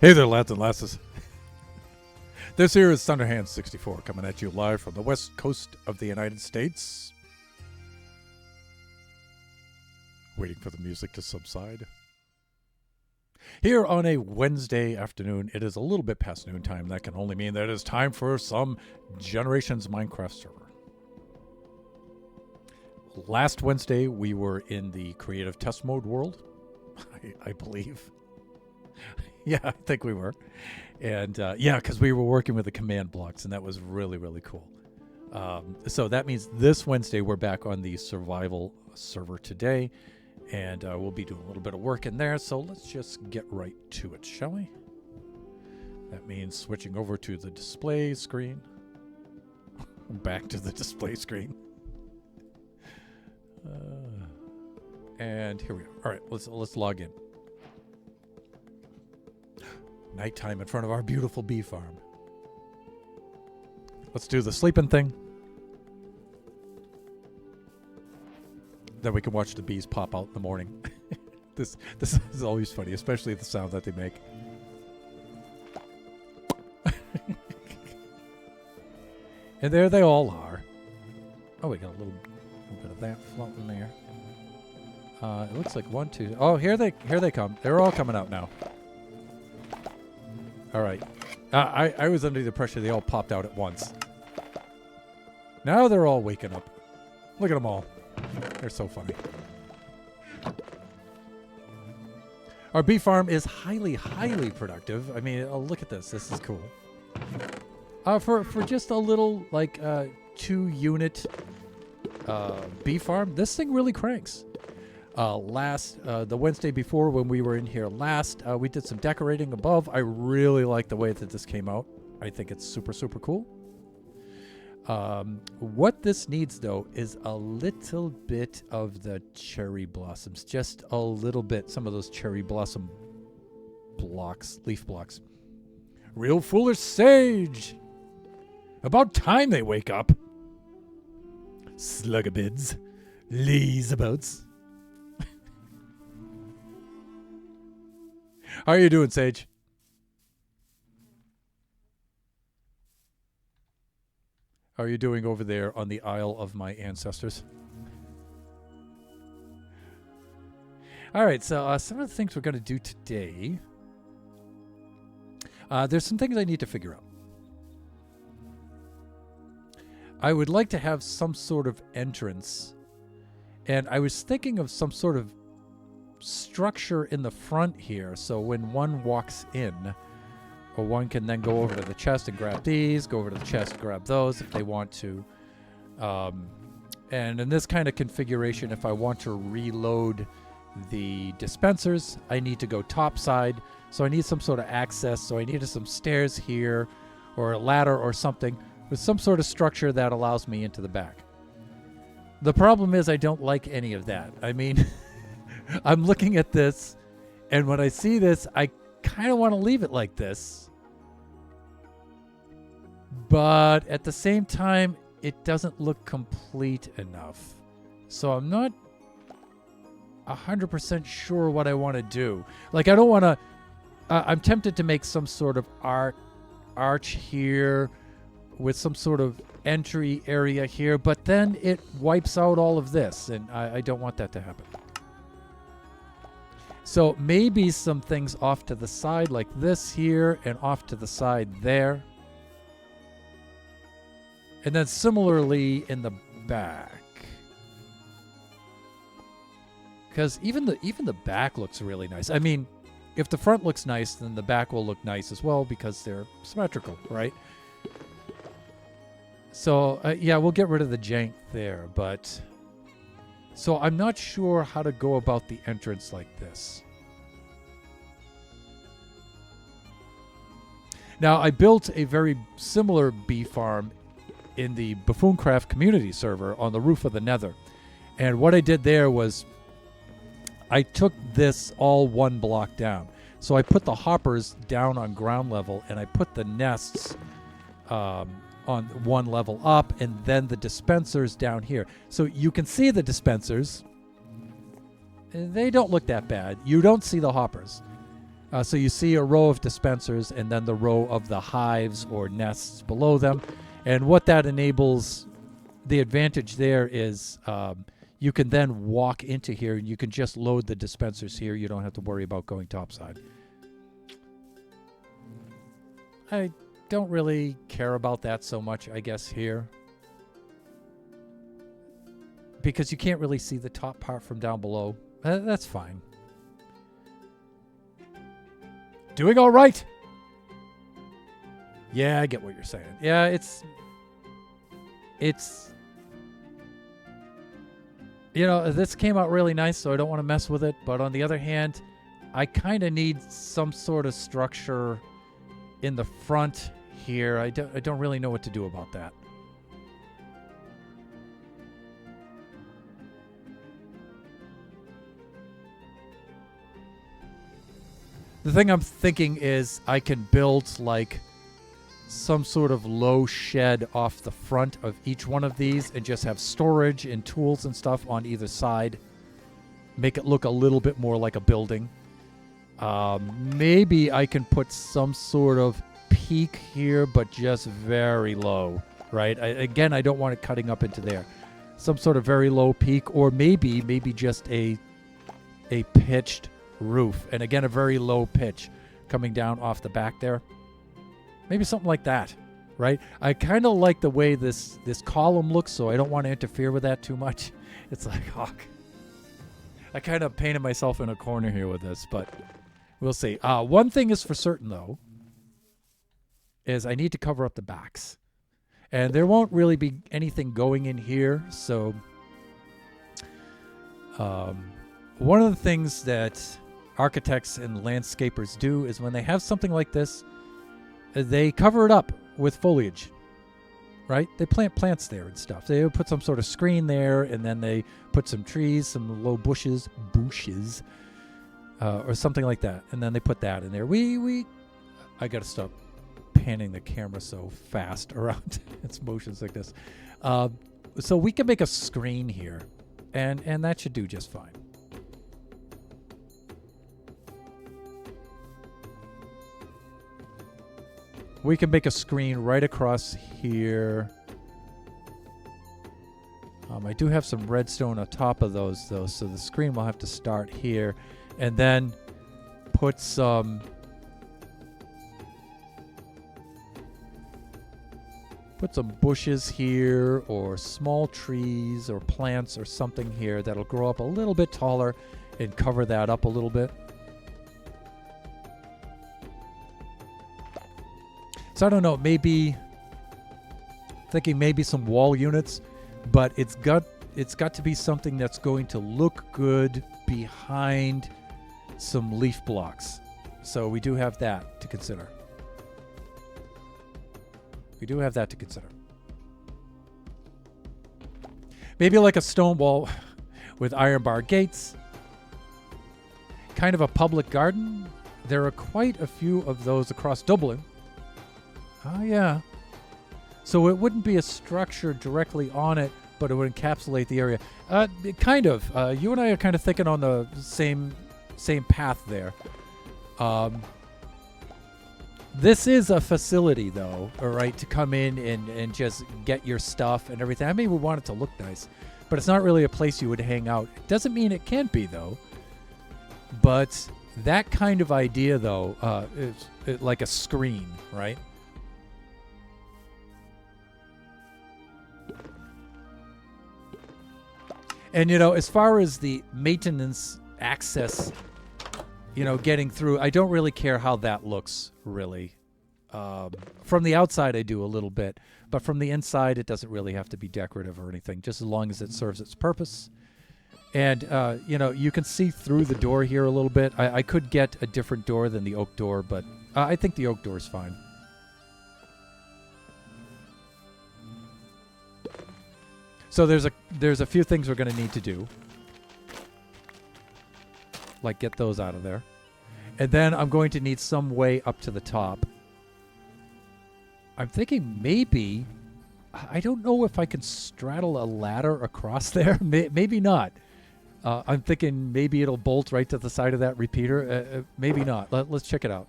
Hey there, lads and lasses. This here is Thunderhand 64 coming at you live from the west coast of the United States. Waiting for the music to subside. Here on a Wednesday afternoon, it is a little bit past noontime. That can only mean that it is time for some Generations Minecraft server. Last Wednesday, we were in the creative test mode world, I believe. Yeah, I think we were. And because we were working with the command blocks, and that was really, really cool. So that means this Wednesday we're back on the survival server today, and we'll be doing a little bit of work in there. So let's just get right to it, shall we? That means switching over to the display screen. Back to the display screen. And here we go. All right, let's log in. Nighttime in front of our beautiful bee farm. Let's do the sleeping thing. Then we can watch the bees pop out in the morning. This is always funny, especially the sound that they make. And there they all are. Oh, we got a little bit of that floating there. It looks like 1, 2. Oh, here they come. They're all coming out now. All right. I was under the pressure they all popped out at once. Now they're all waking up. Look at them all. They're so funny. Our bee farm is highly, highly productive. I mean, look at this. This is cool. For just a little, 2-unit bee farm, this thing really cranks. The Wednesday before when we were in here last, we did some decorating above. I really like the way that this came out. I think it's super, super cool. What this needs, though, is a little bit of the cherry blossoms. Just a little bit. Some of those cherry blossom blocks, leaf blocks. Real foolish sage! About time they wake up. Slugabids. Lazyabouts. How are you doing, Sage? How are you doing over there on the Isle of my ancestors? All right, so some of the things we're going to do today. There's some things I need to figure out. I would like to have some sort of entrance, and I was thinking of some sort of structure in the front here, so when one walks in, or one can then go over to the chest and grab these, go over to the chest and grab those if they want to. And in this kind of configuration, if I want to reload the dispensers, I need to go topside, so I need some sort of access, so I needed some stairs here, or a ladder or something, with some sort of structure that allows me into the back. The problem is I don't like any of that. I mean... I'm looking at this, and when I see this, I kind of want to leave it like this. But at the same time, it doesn't look complete enough. So I'm not 100% sure what I want to do. Like, I don't want to... I'm tempted to make some sort of arch here with some sort of entry area here, but then it wipes out all of this, and I don't want that to happen. So maybe some things off to the side like this here and off to the side there. And then similarly in the back. Because even the back looks really nice. I mean, if the front looks nice, then the back will look nice as well because they're symmetrical, right? So, we'll get rid of the jank there, but... So I'm not sure how to go about the entrance like this. Now, I built a very similar bee farm in the Buffooncraft community server on the roof of the Nether. And what I did there was I took this all one block down. So I put the hoppers down on ground level, and I put the nests on one level up, and then the dispensers down here. So you can see the dispensers. They don't look that bad. You don't see the hoppers. So you see a row of dispensers and then the row of the hives or nests below them. And what that enables, the advantage there is you can then walk into here and you can just load the dispensers here. You don't have to worry about going topside. I don't really care about that so much, I guess, here. Because you can't really see the top part from down below. That's fine. Doing all right. Yeah, I get what you're saying. Yeah, it's you know, this came out really nice, so I don't want to mess with it. But on the other hand, I kind of need some sort of structure in the front here. I don't really know what to do about that. The thing I'm thinking is I can build like some sort of low shed off the front of each one of these and just have storage and tools and stuff on either side. Make it look a little bit more like a building. Maybe I can put some sort of peak here, but just very low, right? Again, I don't want it cutting up into there. Some sort of very low peak, or maybe just a pitched roof, and again a very low pitch coming down off the back there. Maybe something like that, right? I kind of like the way this column looks, so I don't want to interfere with that too much. It's like, oh, I kind of painted myself in a corner here with this, but we'll see. One thing is for certain, though, is I need to cover up the backs. And there won't really be anything going in here, so one of the things that architects and landscapers do is when they have something like this, they cover it up with foliage, right? They plant plants there and stuff. They put some sort of screen there, and then they put some trees, some low bushes, or something like that, and then they put that in there. I gotta stop panning the camera so fast around its motions like this. So we can make a screen here, and that should do just fine. We can make a screen right across here. I do have some redstone on top of those, though, so the screen will have to start here. And then put some bushes here, or small trees or plants or something here that'll grow up a little bit taller and cover that up a little bit. So I don't know, maybe thinking maybe some wall units, but it's got to be something that's going to look good behind some leaf blocks. So we do have that to consider. Maybe like a stone wall with iron bar gates. Kind of a public garden. There are quite a few of those across Dublin. Oh, yeah. So it wouldn't be a structure directly on it, but it would encapsulate the area. Kind of. You and I are kind of thinking on the same path there. This is a facility, though, all right, to come in and just get your stuff and everything. I mean, we want it to look nice, but it's not really a place you would hang out. It doesn't mean it can't be, though. But that kind of idea, though, is like a screen, right? And, you know, as far as the maintenance access, you know, getting through, I don't really care how that looks, really. From the outside, I do a little bit. But from the inside, it doesn't really have to be decorative or anything, just as long as it serves its purpose. And, you know, you can see through the door here a little bit. I could get a different door than the oak door, but I think the oak door is fine. So there's a few things we're going to need to do. Like get those out of there. And then I'm going to need some way up to the top. I'm thinking maybe, I don't know if I can straddle a ladder across there. Maybe not. I'm thinking maybe it'll bolt right to the side of that repeater. Maybe not. Let's check it out.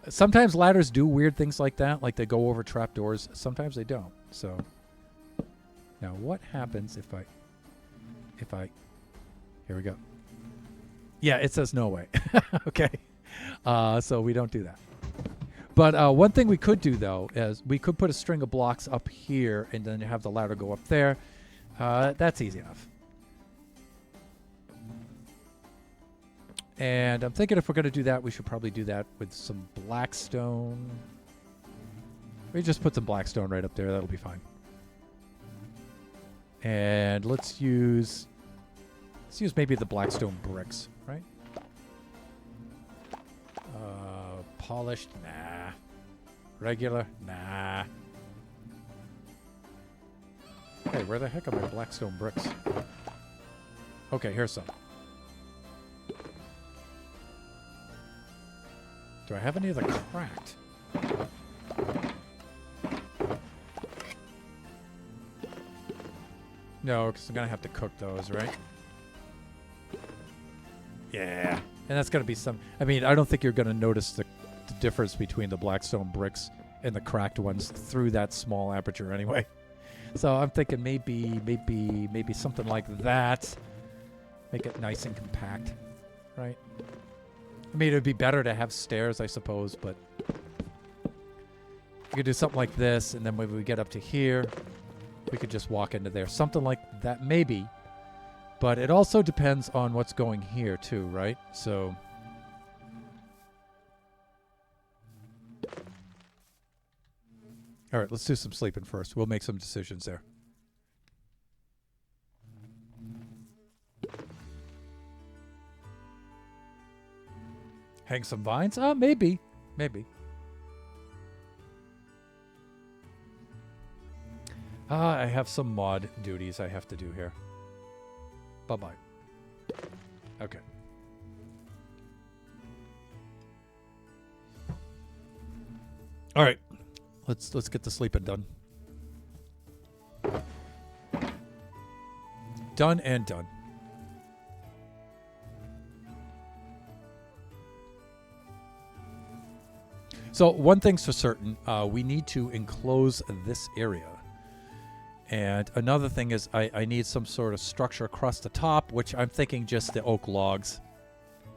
Sometimes ladders do weird things like that, like they go over trapdoors. Sometimes they don't. So now what happens if I, here we go. Yeah, it says no way. Okay. So we don't do that. But one thing we could do, though, is we could put a string of blocks up here and then have the ladder go up there. That's easy enough. And I'm thinking if we're going to do that, we should probably do that with some blackstone. We just put some blackstone right up there. That'll be fine. And let's use maybe the blackstone bricks, right? Polished? Nah. Regular? Nah. Hey, where the heck are my blackstone bricks? Okay, here's some. Do I have any of the cracked? No, because I'm going to have to cook those, right? Yeah. And that's going to be some... I mean, I don't think you're going to notice the difference between the blackstone bricks and the cracked ones through that small aperture anyway. So I'm thinking maybe something like that. Make it nice and compact, right? I mean, it would be better to have stairs, I suppose, but we could do something like this, and then when we get up to here, we could just walk into there. Something like that, maybe. But it also depends on what's going here, too, right? So... all right, let's do some sleeping first. We'll make some decisions there. Hang some vines? Maybe. Maybe. I have some mod duties I have to do here. Bye-bye. Okay. All right. Let's get the sleeping done. Done and done. So one thing's for certain, we need to enclose this area. And another thing is I need some sort of structure across the top, which I'm thinking just the oak logs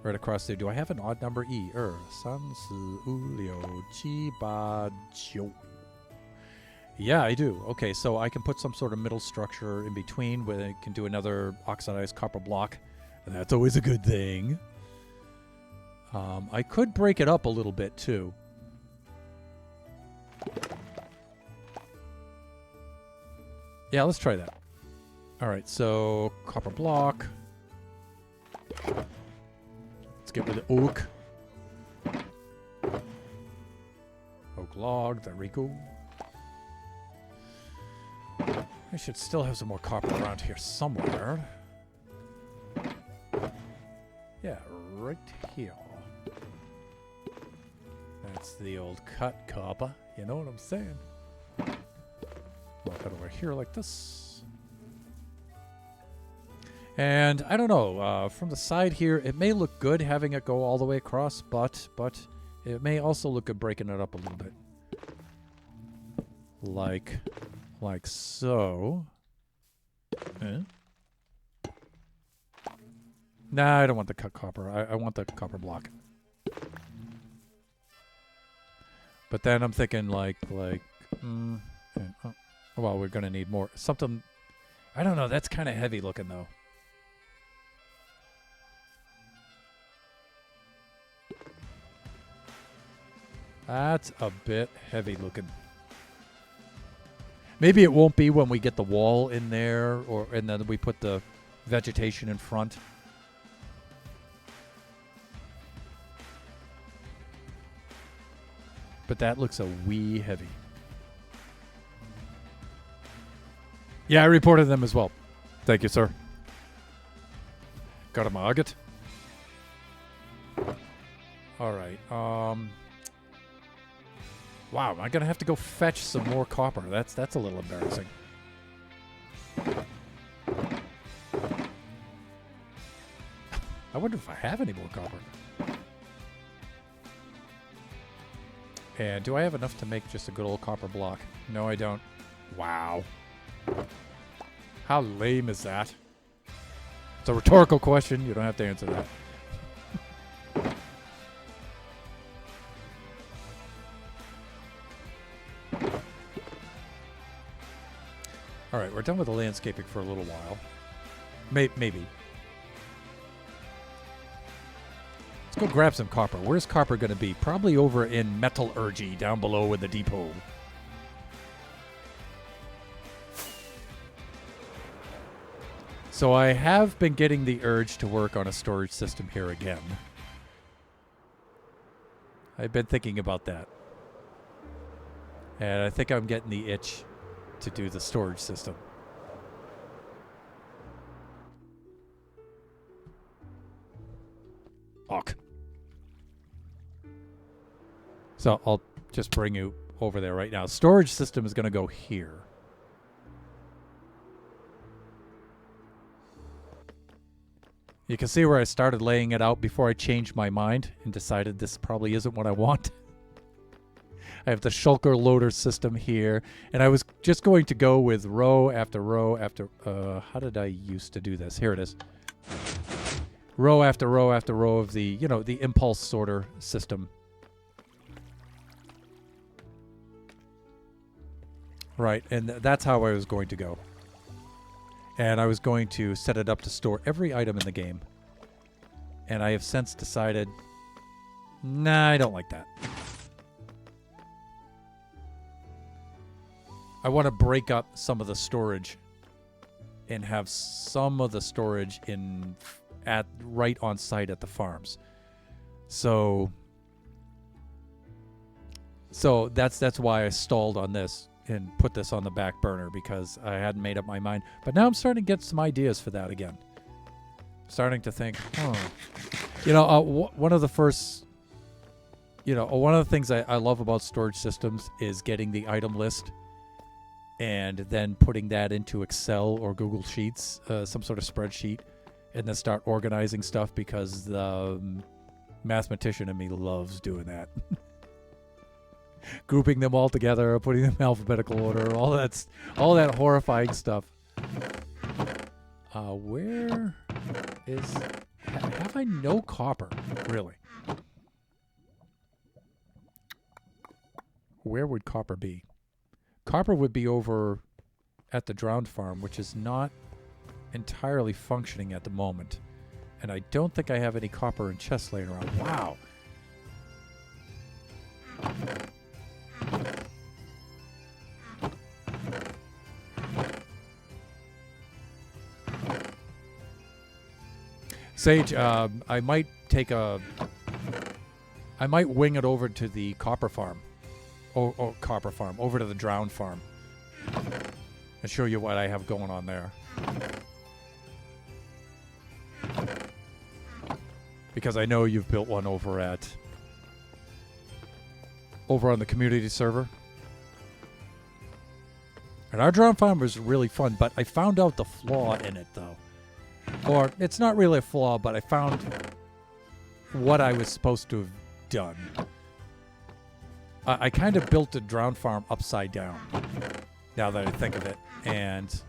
right across there. Do I have an odd number? Sansu Ulio Chibajo. Yeah, I do. Okay, so I can put some sort of middle structure in between where I can do another oxidized copper block. And that's always a good thing. I could break it up a little bit, too. Yeah, let's try that. All right, so copper block. Let's get rid of oak. Oak log, there we go. I should still have some more copper around here somewhere. Yeah, right here. That's the old cut copper. You know what I'm saying? I'll cut over here like this. And I don't know, from the side here, it may look good having it go all the way across, but it may also look good breaking it up a little bit. Like so. Nah, I don't want the cut copper. I want the copper block. But then I'm thinking well, we're going to need more. Something, I don't know, that's kind of heavy looking though. That's a bit heavy looking. Maybe it won't be when we get the wall in there, and then we put the vegetation in front. But that looks a wee heavy. Yeah, I reported them as well. Thank you, sir. Got a maggot. All right. Wow, am I gonna have to go fetch some more copper? That's a little embarrassing. I wonder if I have any more copper. And do I have enough to make just a good old copper block? No, I don't. Wow. How lame is that? It's a rhetorical question. You don't have to answer that. All right, we're done with the landscaping for a little while. Maybe. Let's go grab some copper. Where's copper going to be? Probably over in metallurgy down below in the depot. So I have been getting the urge to work on a storage system here again. I've been thinking about that. And I think I'm getting the itch to do the storage system. Fuck. So I'll just bring you over there right now. Storage system is going to go here. You can see where I started laying it out before I changed my mind and decided this probably isn't what I want. I have the shulker loader system here, and I was just going to go with row after row after... how did I used to do this? Here it is. Row after row after row of the, you know, the impulse sorter system. Right, and that's how I was going to go. And I was going to set it up to store every item in the game. And I have since decided, nah, I don't like that. I want to break up some of the storage and have some of the storage right on site at the farms. So that's why I stalled on this and put this on the back burner, because I hadn't made up my mind. But now I'm starting to get some ideas for that again. Starting to think, you know, one of the first, you know, one of the things I love about storage systems is getting the item list and then putting that into Excel or Google Sheets, some sort of spreadsheet, and then start organizing stuff, because the mathematician in me loves doing that. Grouping them all together, putting them in alphabetical order, all that horrifying stuff. Where is... Have I no copper? Really? Where would copper be? Copper would be over at the Drowned Farm, which is not entirely functioning at the moment. And I don't think I have any copper in chests laying around. Wow. Sage, I might wing it over to the copper farm. Copper farm, over to the Drowned Farm. And show you what I have going on there. Because I know you've built one over on the community server. And our Drowned Farm was really fun, but I found out the flaw in it, though. Or, it's not really a flaw, but I found what I was supposed to have done. I kind of built the Drowned Farm upside down, now that I think of it. And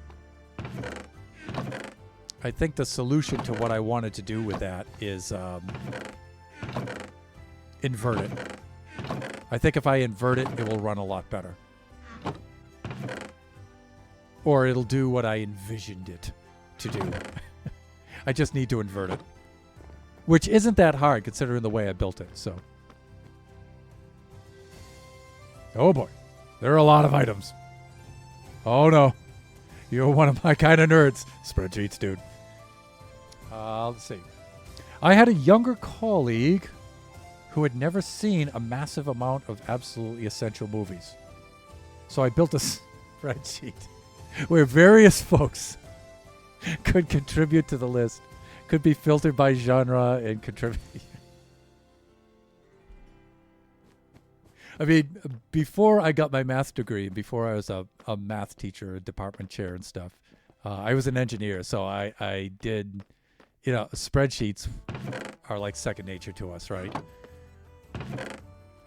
I think the solution to what I wanted to do with that is invert it. I think if I invert it, it will run a lot better. Or it'll do what I envisioned it to do. I just need to invert it. Which isn't that hard, considering the way I built it, so... Oh boy, there are a lot of items. Oh no, you're one of my kind of nerds. Spreadsheets, dude. Let's see. I had a younger colleague who had never seen a massive amount of absolutely essential movies. So I built a spreadsheet where various folks could contribute to the list, could be filtered by genre and contribute. I mean, before I got my math degree, before I was a math teacher, a department chair and stuff, I was an engineer, so I did, spreadsheets are like second nature to us, right?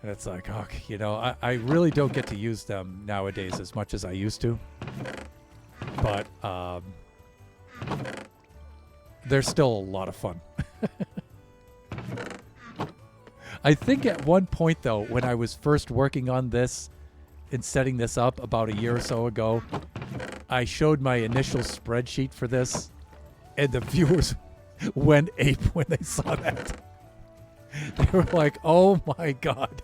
And it's like, oh, I really don't get to use them nowadays as much as I used to. But they're still a lot of fun. I think at one point, though, when I was first working on this and setting this up about a year or so ago, I showed my initial spreadsheet for this, and the viewers went ape when they saw that. They were like, "Oh my god!"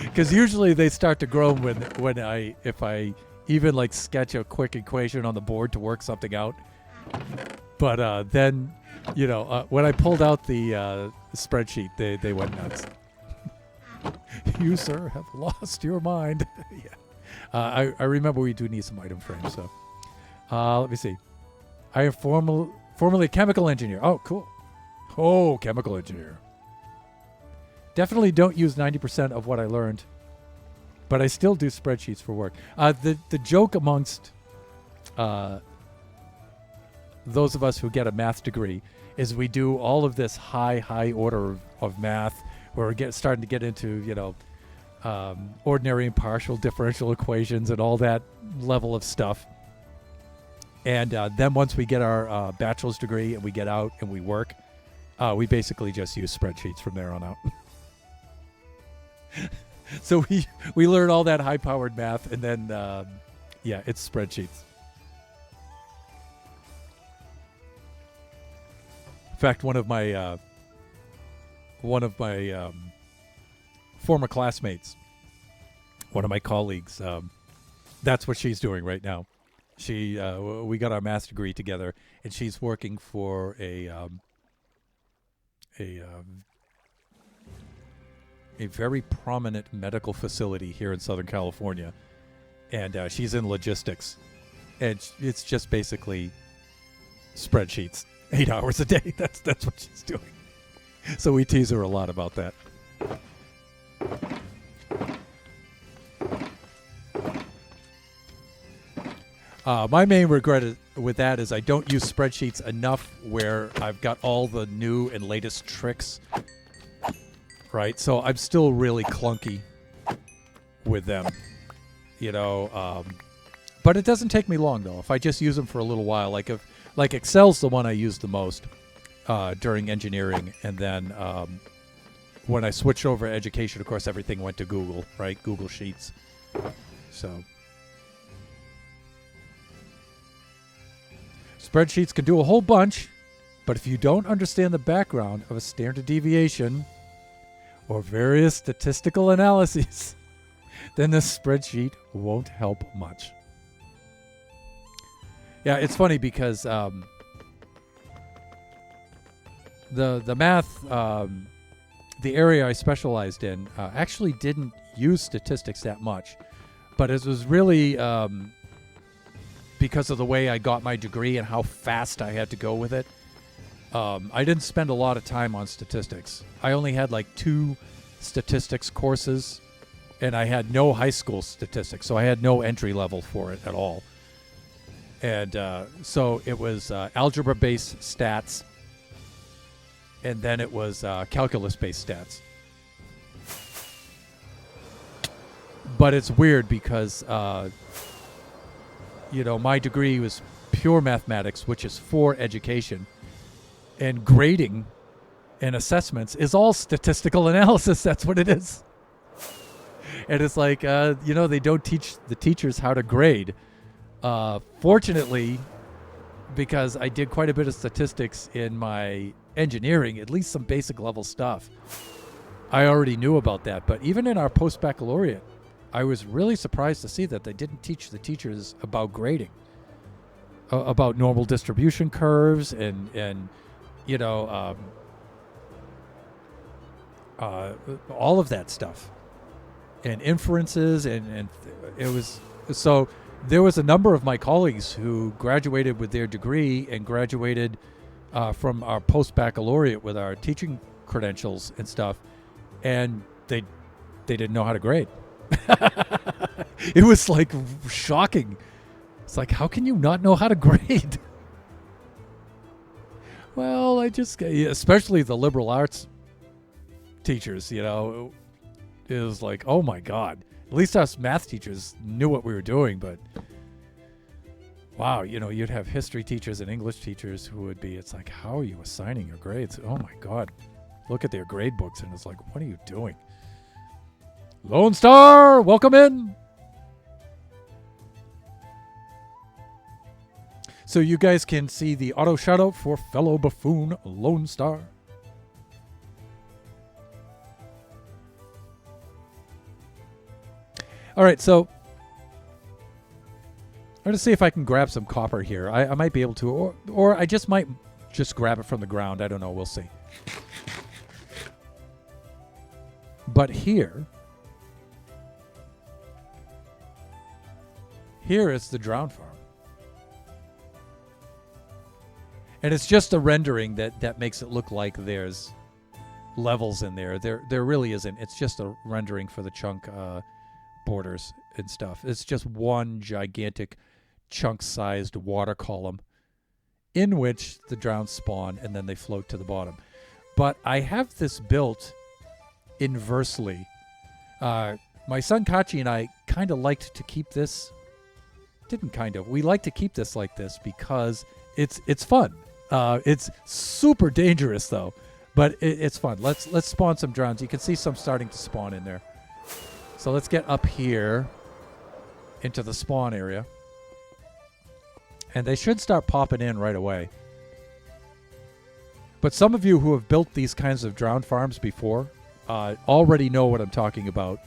Because usually they start to groan if I even like sketch a quick equation on the board to work something out. But then, when I pulled out the spreadsheet, they went nuts. You, sir, have lost your mind. Yeah. I remember we do need some item frames. So let me see. I am formerly a chemical engineer. Oh, cool. Oh, chemical engineer. Definitely don't use 90% of what I learned, but I still do spreadsheets for work. The joke amongst those of us who get a math degree is we do all of this high order of math. We're starting to get into, ordinary and partial differential equations and all that level of stuff. And then once we get our bachelor's degree and we get out and we work, we basically just use spreadsheets from there on out. So we learn all that high-powered math, and then, it's spreadsheets. In fact, one of my former classmates, one of my colleagues, that's what she's doing right now. We got our master's degree together, and she's working for a very prominent medical facility here in Southern California, and she's in logistics, and it's just basically spreadsheets, 8 hours a day. That's what she's doing. So we tease her a lot about that. My main regret with that is I don't use spreadsheets enough where I've got all the new and latest tricks, right? So I'm still really clunky with them, but it doesn't take me long, though. If I just use them for a little while, like Excel's the one I use the most during engineering, and then when I switched over to education, of course, everything went to Google, right? Google Sheets. So spreadsheets can do a whole bunch, but if you don't understand the background of a standard deviation or various statistical analyses, then the spreadsheet won't help much. Yeah, it's funny because the math, the area I specialized in, actually didn't use statistics that much, but it was really because of the way I got my degree and how fast I had to go with it. I didn't spend a lot of time on statistics. I only had like 2 statistics courses, and I had no high school statistics, so I had no entry level for it at all. And so it was algebra-based stats, and then it was calculus-based stats. But it's weird because, my degree was pure mathematics, which is for education, and grading and assessments is all statistical analysis. That's what it is. And it's like, they don't teach the teachers how to grade. Fortunately, because I did quite a bit of statistics in my engineering, at least some basic level stuff, I already knew about that. But even in our post-baccalaureate, I was really surprised to see that they didn't teach the teachers about grading, about normal distribution curves and all of that stuff, and inferences, and it was so. There was a number of my colleagues who graduated with their degree and graduated from our post-baccalaureate with our teaching credentials and stuff, and they didn't know how to grade. It was like shocking It's like, how can you not know how to grade? Well, especially the liberal arts teachers, it was like, oh my God. At least us math teachers knew what we were doing, but wow, you'd have history teachers and English teachers who would be, it's like, how are you assigning your grades? Oh my God. Look at their grade books, and it's like, what are you doing? Lone Star, welcome in. So you guys can see the auto shout out for fellow buffoon Lone Star. All right, so I'm going to see if I can grab some copper here. I might be able to, or I just might just grab it from the ground. I don't know. We'll see. But here is the Drowned Farm. And it's just a rendering that makes it look like there's levels in there. There really isn't. It's just a rendering for the chunk borders and stuff. It's just one gigantic chunk-sized water column in which the drowned spawn, and then they float to the bottom. But I have this built inversely. My son Kachi and I kind of liked to keep this. We like to keep this like this because it's fun. It's super dangerous though, but it's fun. Let's spawn some drowns. You can see some starting to spawn in there. So let's get up here into the spawn area. And they should start popping in right away. But some of you who have built these kinds of drowned farms before already know what I'm talking about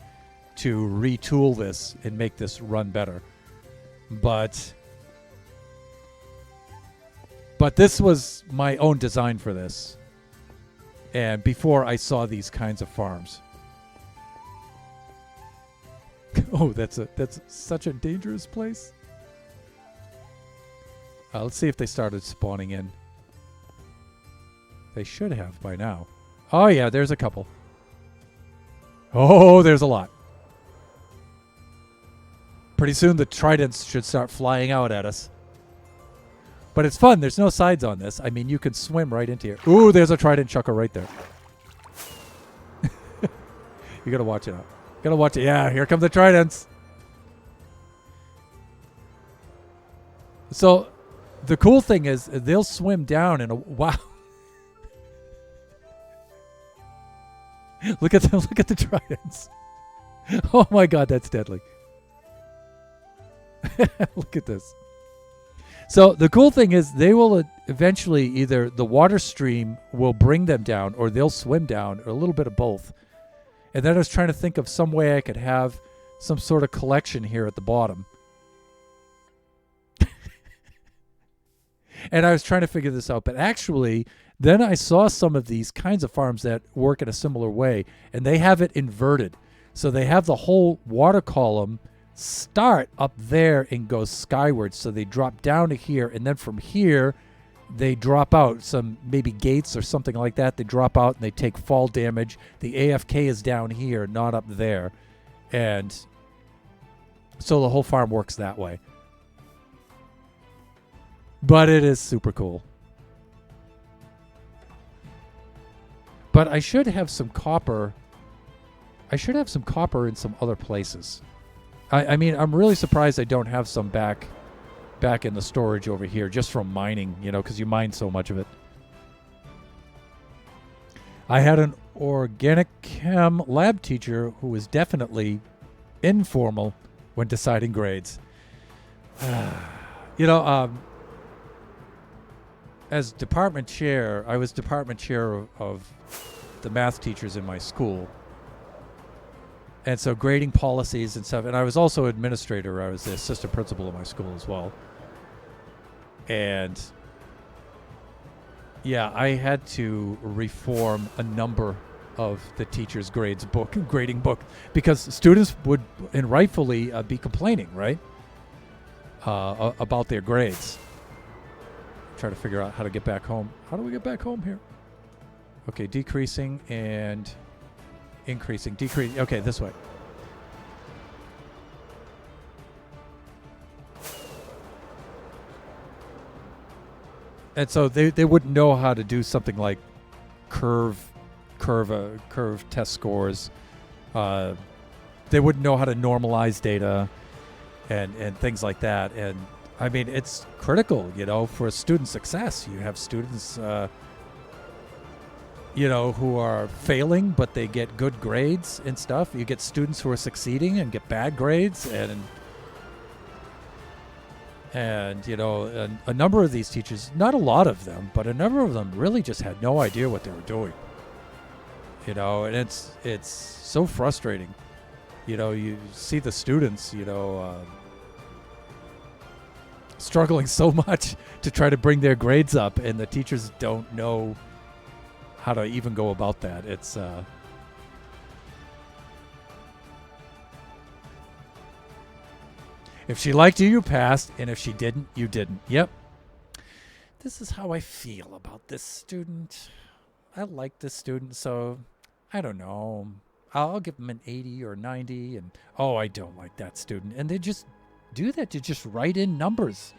to retool this and make this run better. But this was my own design for this. And before I saw these kinds of farms. Oh, that's such a dangerous place. Let's see if they started spawning in. They should have by now. Oh yeah, there's a couple. Oh, there's a lot. Pretty soon the tridents should start flying out at us. But it's fun. There's no sides on this. I mean, you can swim right into here. Ooh, there's a trident chucker right there. You gotta watch it out. Gotta watch it. Yeah, here come the tridents. So the cool thing is they'll swim down in a wow. Look at the tridents. Oh my God, that's deadly. Look at this. So the cool thing is they will eventually either the water stream will bring them down or they'll swim down or a little bit of both. And then I was trying to think of some way I could have some sort of collection here at the bottom. And I was trying to figure this out. But actually, then I saw some of these kinds of farms that work in a similar way. And they have it inverted. So they have the whole water column start up there and go skyward. So they drop down to here. And then from here, they drop out some maybe gates or something like that. They drop out and they take fall damage. The AFK is down here, not up there. And so the whole farm works that way. But it is super cool. But I should have some copper. I should have some copper in some other places. I mean, I'm really surprised I don't have some back in the storage over here just from mining, because you mine so much of it. I had an organic chem lab teacher who was definitely informal when deciding grades. As department chair, I was department chair of the math teachers in my school. And so grading policies and stuff. And I was also administrator. I was the assistant principal of my school as well. And yeah, I had to reform a number of the teacher's grading book, because students would, and rightfully, be complaining, right? About their grades. Try to figure out how to get back home. How do we get back home here? Okay, decreasing and increasing. Decrease. Okay, this way. And so they wouldn't know how to do something like curve test scores. Uh, they wouldn't know how to normalize data and things like that. And I mean, it's critical, for student success. You have students, who are failing, but they get good grades and stuff. You get students who are succeeding and get bad grades, and a number of these teachers, not a lot of them, but a number of them really just had no idea what they were doing. And it's so frustrating. You see the students, struggling so much to try to bring their grades up, and the teachers don't know how to even go about that. It's if she liked you, you passed, and if she didn't, you didn't. Yep. This is how I feel about this student. I like this student, so I don't know. I'll give them an 80 or 90, and I don't like that student. And they just do that. To just write in numbers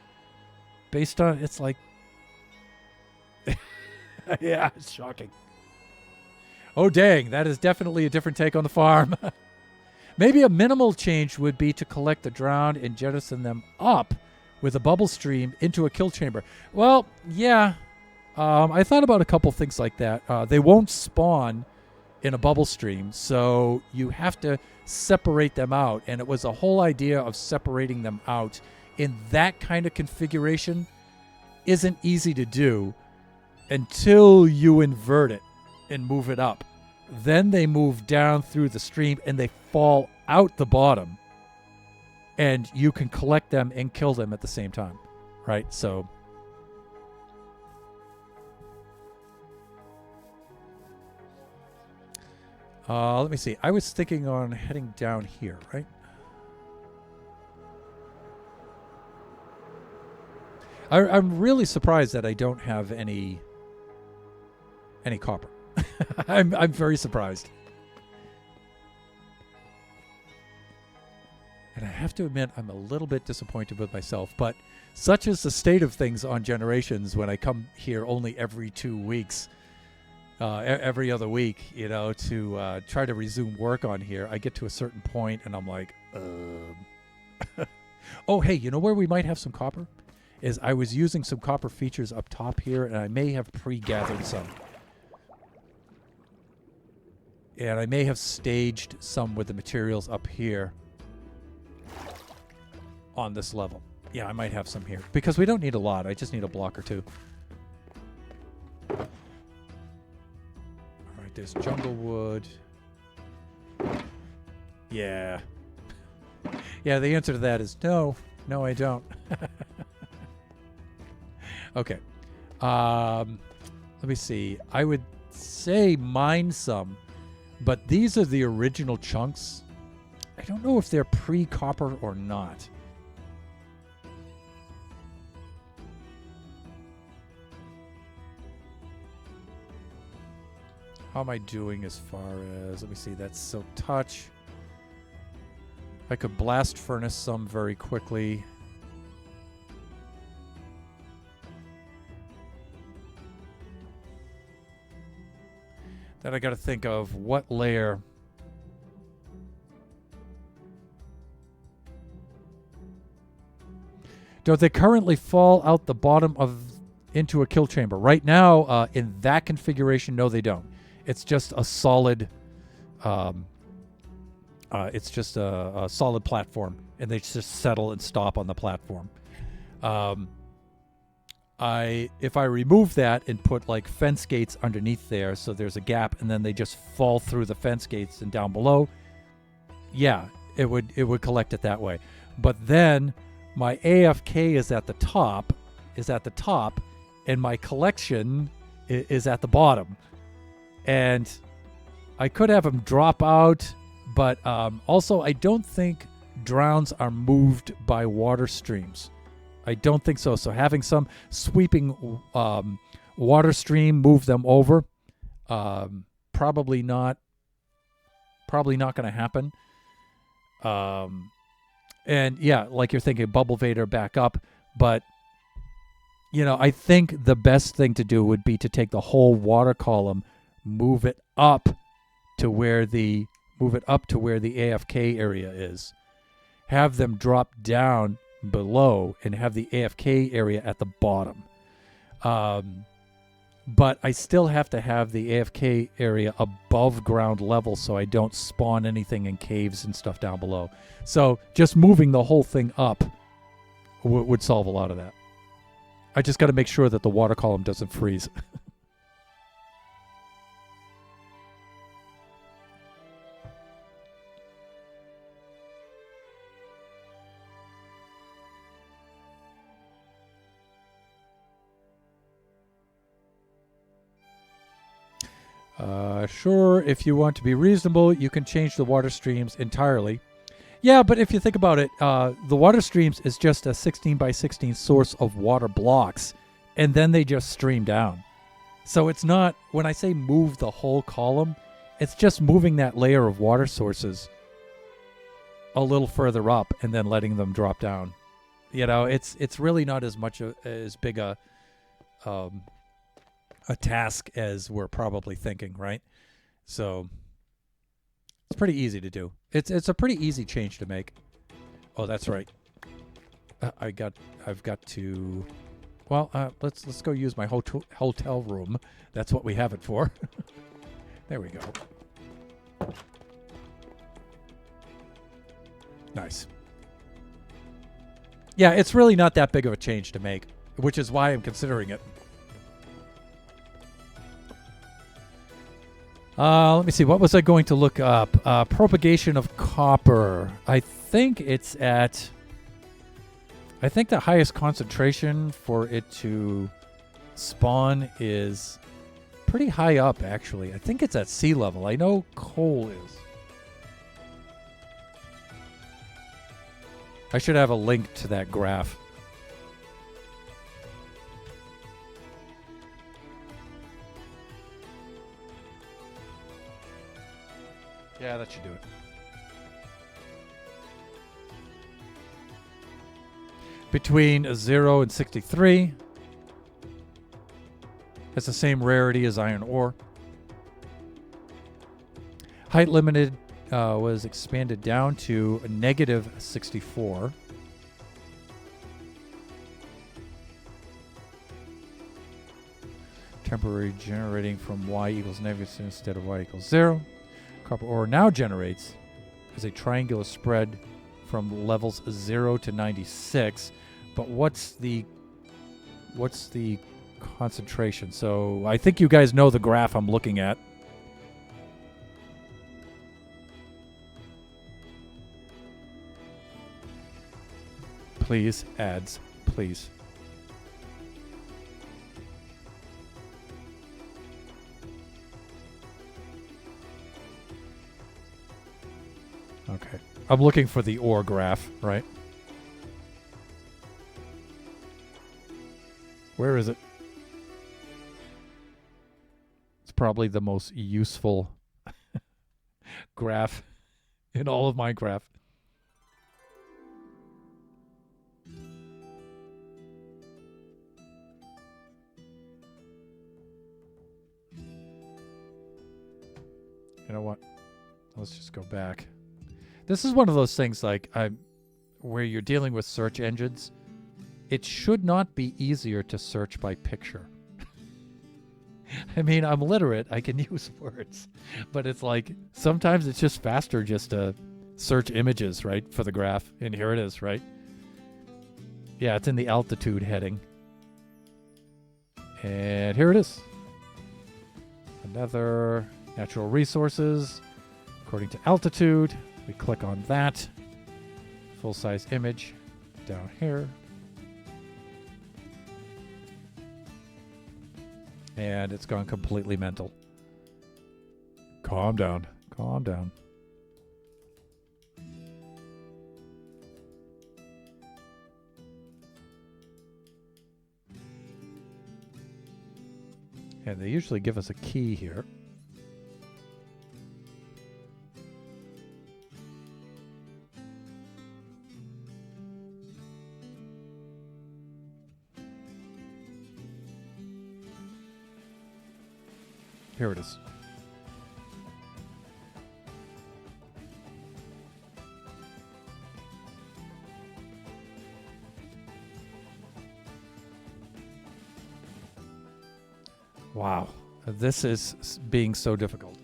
based on, it's like, yeah, it's shocking. Oh, dang, that is definitely a different take on the farm. Maybe a minimal change would be to collect the drowned and jettison them up with a bubble stream into a kill chamber. Well, yeah, I thought about a couple things like that. They won't spawn in a bubble stream, so you have to separate them out. And it was a whole idea of separating them out in that kind of configuration isn't easy to do until you invert it and move it up. Then they move down through the stream and they fall out the bottom, and you can collect them and kill them at the same time, right? So let me see. I was thinking on heading down here, right? I'm really surprised that I don't have any copper. I'm very surprised. And I have to admit, I'm a little bit disappointed with myself, but such is the state of things on Generations when I come here only every 2 weeks, every other week, to try to resume work on here. I get to a certain point and I'm like, oh, hey, you know where we might have some copper? Is I was using some copper features up top here, and I may have pre-gathered some. And I may have staged some with the materials up here on this level. Yeah, I might have some here. Because we don't need a lot. I just need a block or two. Alright, there's jungle wood. Yeah. Yeah, the answer to that is no. No, I don't. Okay. Let me see. I would say mine some, but these are the original chunks. I don't know if they're pre-copper or not. How am I doing as far as, let me see, that's Silk Touch. I could blast furnace some very quickly. Then I got to think of what layer. Don't they currently fall out the bottom into a kill chamber? Right now, in that configuration, no, they don't. It's just a solid. It's just a solid platform, and they just settle and stop on the platform. If I remove that and put like fence gates underneath there, so there's a gap, and then they just fall through the fence gates and down below, yeah, it would collect it that way. But then my AFK is at the top, and my collection is at the bottom, and I could have them drop out, but also I don't think drowns are moved by water streams. I don't think so. So having some sweeping water stream move them over, probably not going to happen. And yeah, like you're thinking, Bubble Vader back up, but I think the best thing to do would be to take the whole water column, move it up to where the AFK area is. Have them drop down below and have the AFK area at the bottom. But I still have to have the AFK area above ground level so I don't spawn anything in caves and stuff down below. So just moving the whole thing up would solve a lot of that. I just got to make sure that the water column doesn't freeze. Sure, if you want to be reasonable, you can change the water streams entirely. Yeah, but if you think about it, the water streams is just a 16 by 16 source of water blocks, and then they just stream down. So it's not, when I say move the whole column, it's just moving that layer of water sources a little further up and then letting them drop down. It's really not as much as big a task as we're probably thinking, right? So it's pretty easy to do. It's a pretty easy change to make. Oh, that's right. I've got to. Well, let's go use my hotel room. That's what we have it for. There we go. Nice. Yeah, it's really not that big of a change to make, which is why I'm considering it. Let me see. What was I going to look up? Propagation of copper. I think the highest concentration for it to spawn is pretty high up, actually. I think it's at sea level. I know coal is. I should have a link to that graph. Yeah, that should do it. Between 0 and 63. It's the same rarity as iron ore. Height limited was expanded down to a negative 64. Temporary generating from y equals negative instead of y equals 0. Copper ore now generates as a triangular spread from levels 0 to 96. But what's the concentration? So I think you guys know the graph I'm looking at. Please, ads, please. Okay. I'm looking for the ore graph, right? Where is it? It's probably the most useful graph in all of Minecraft. You know what? Let's just go back. This is one of those things where you're dealing with search engines. It should not be easier to search by picture. I mean, I'm literate. I can use words. But it's like, sometimes it's just faster just to search images, right, for the graph. And here it is, right? Yeah, it's in the altitude heading. And here it is. Another natural resources according to altitude. We click on that. Full-size image down here. And it's gone completely mental. Calm down. Calm down. And they usually give us a key here. Here it is. Wow. This is being so difficult.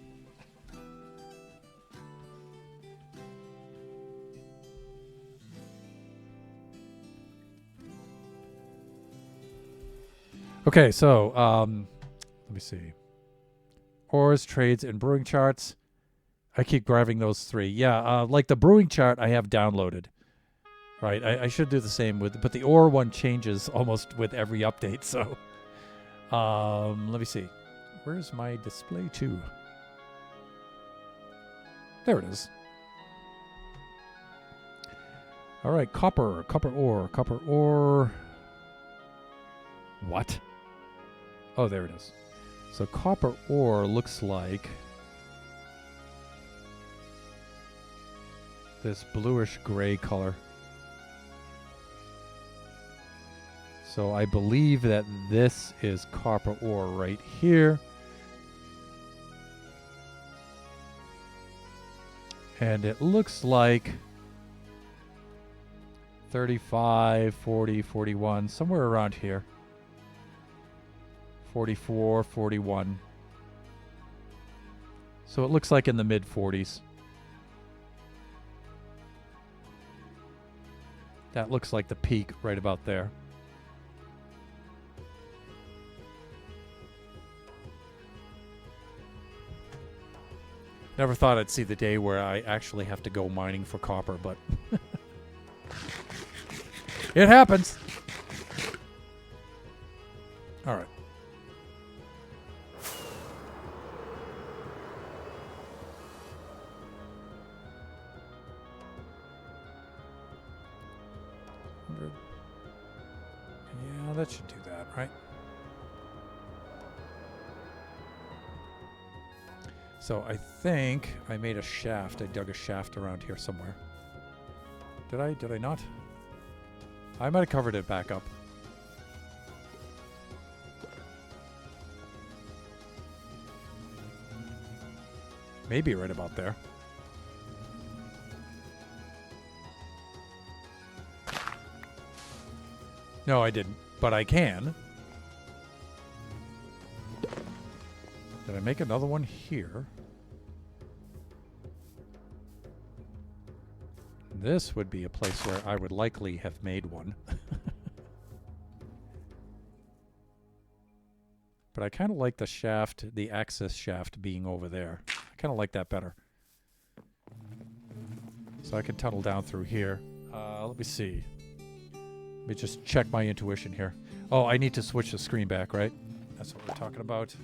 Okay, so let me see. Ores, trades, and brewing charts. I keep grabbing those three. Yeah, like the brewing chart I have downloaded. Right, I should do the same with, but the ore one changes almost with every update. So, let me see. Where's my display to? There it is. All right, copper ore. What? Oh, there it is. So copper ore looks like this bluish gray color. So I believe that this is copper ore right here. And it looks like 35, 40, 41, somewhere around here. 44, 41. So it looks like in the mid 40s. That looks like the peak right about there. Never thought I'd see the day where I actually have to go mining for copper, but it happens. All right. Yeah, that should do that, right? So I think I made a shaft. I dug a shaft around here somewhere. Did I? Did I not? I might have covered it back up. Maybe right about there. No, I didn't. But I can. Did I make another one here? This would be a place where I would likely have made one. But I kind of like the shaft, the access shaft being over there. I kind of like that better. So I can tunnel down through here. Let me see. Let me just check my intuition here. Oh, I need to switch the screen back, right? That's what we're talking about.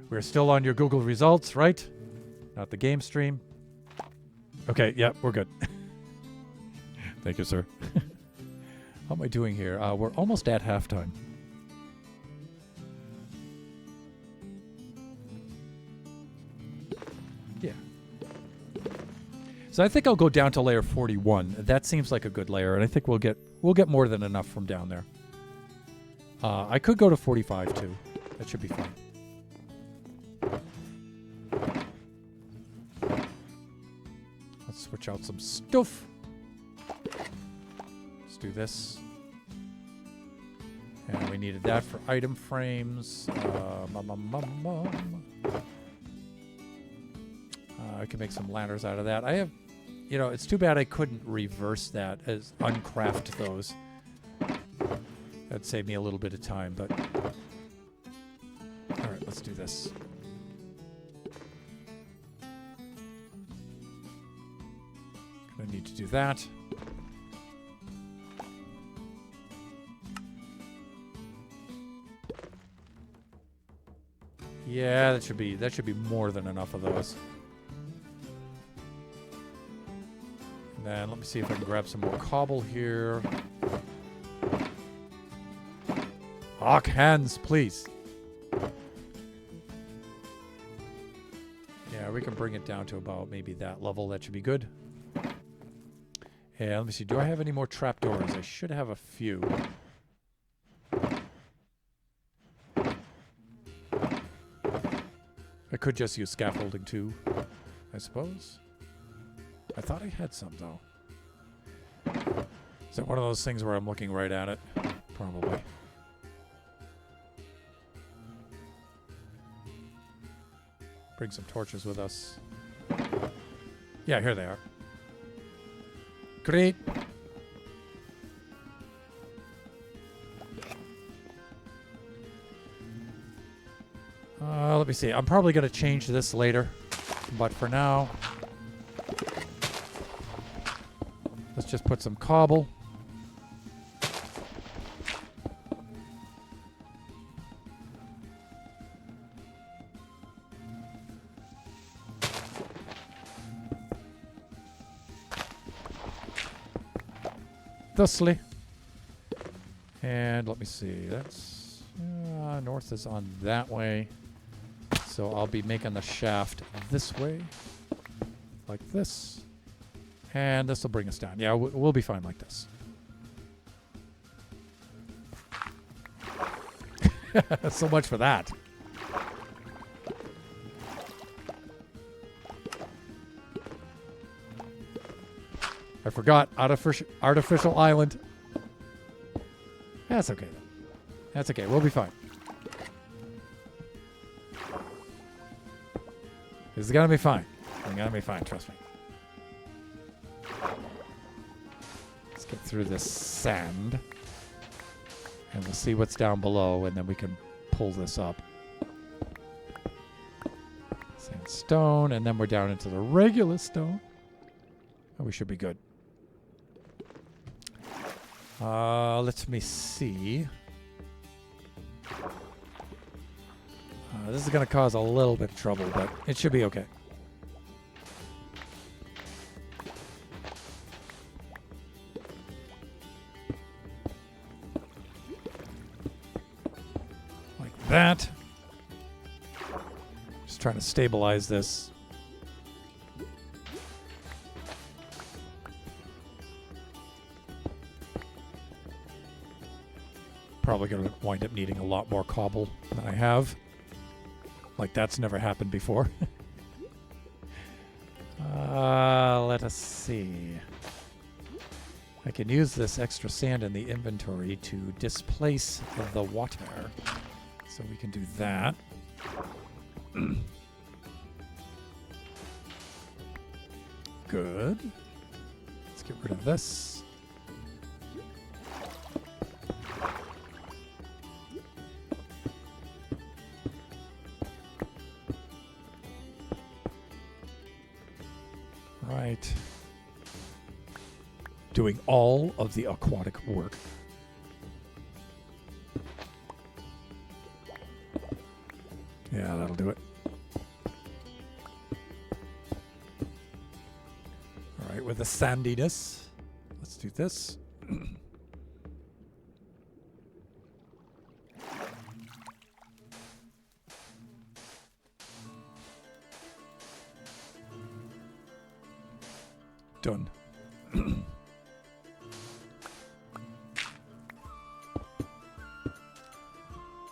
We're still on your Google results, right? Not the game stream. Okay, yeah, we're good. Thank you, sir. How am I doing here? We're almost at halftime. Yeah. So I think I'll go down to layer 41. That seems like a good layer, and I think we'll get more than enough from down there. I could go to 45 too. That should be fine. Switch out some stuff. Let's do this. And we needed that for item frames. I can make some ladders out of that. I have, you know, it's too bad I couldn't reverse that as uncraft those. That'd save me a little bit of time, but all right, let's do this. I need to do that. Yeah, that should be more than enough of those. And then let me see if I can grab some more cobble here. Hawk hands, please. Yeah, we can bring it down to about maybe that level. That should be good. Yeah, let me see. Do I have any more trapdoors? I should have a few. I could just use scaffolding too, I suppose. I thought I had some, though. Is that one of those things where I'm looking right at it? Probably. Bring some torches with us. Yeah, here they are. Great. Let me see. I'm probably going to change this later. But for now, let's just put some cobble. Thusly. And let me see. That's north is on that way. So I'll be making the shaft this way. Like this. And this will bring us down. Yeah, we'll be fine like this. So much for that. I forgot. Artificial island. That's okay, though. That's okay. We'll be fine. This is going to be fine. It's going to be fine. Trust me. Let's get through this sand. And we'll see what's down below, and then we can pull this up. Sandstone, and then we're down into the regular stone. Oh, we should be good. Let me see. This is going to cause a little bit of trouble, but it should be okay. Like that. Just trying to stabilize this. Probably going to wind up needing a lot more cobble than I have. Like that's never happened before. Let us see. I can use this extra sand in the inventory to displace the water. So we can do that. Good. Let's get rid of this. Right. Doing all of the aquatic work. Yeah, that'll do it. All right, with the sandiness, let's do this. Done.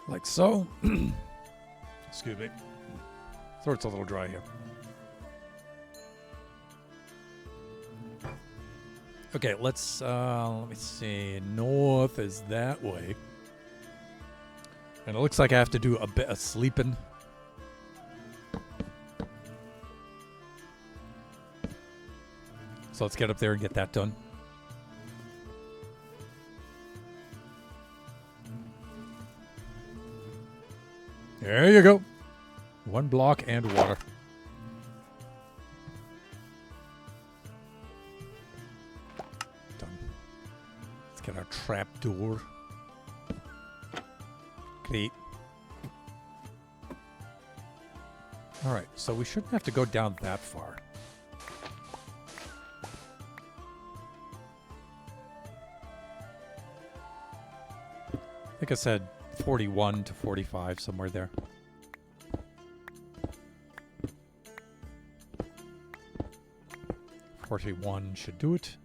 Like so. Excuse me. Throat's a little dry here. Okay, let's let me see. North is that way. And it looks like I have to do a bit of sleeping. So let's get up there and get that done. There you go. One block and water. Done. Let's get our trap door. Great. All right, so we shouldn't have to go down that far. I think I said 41 to 45, somewhere there. $41 should do it.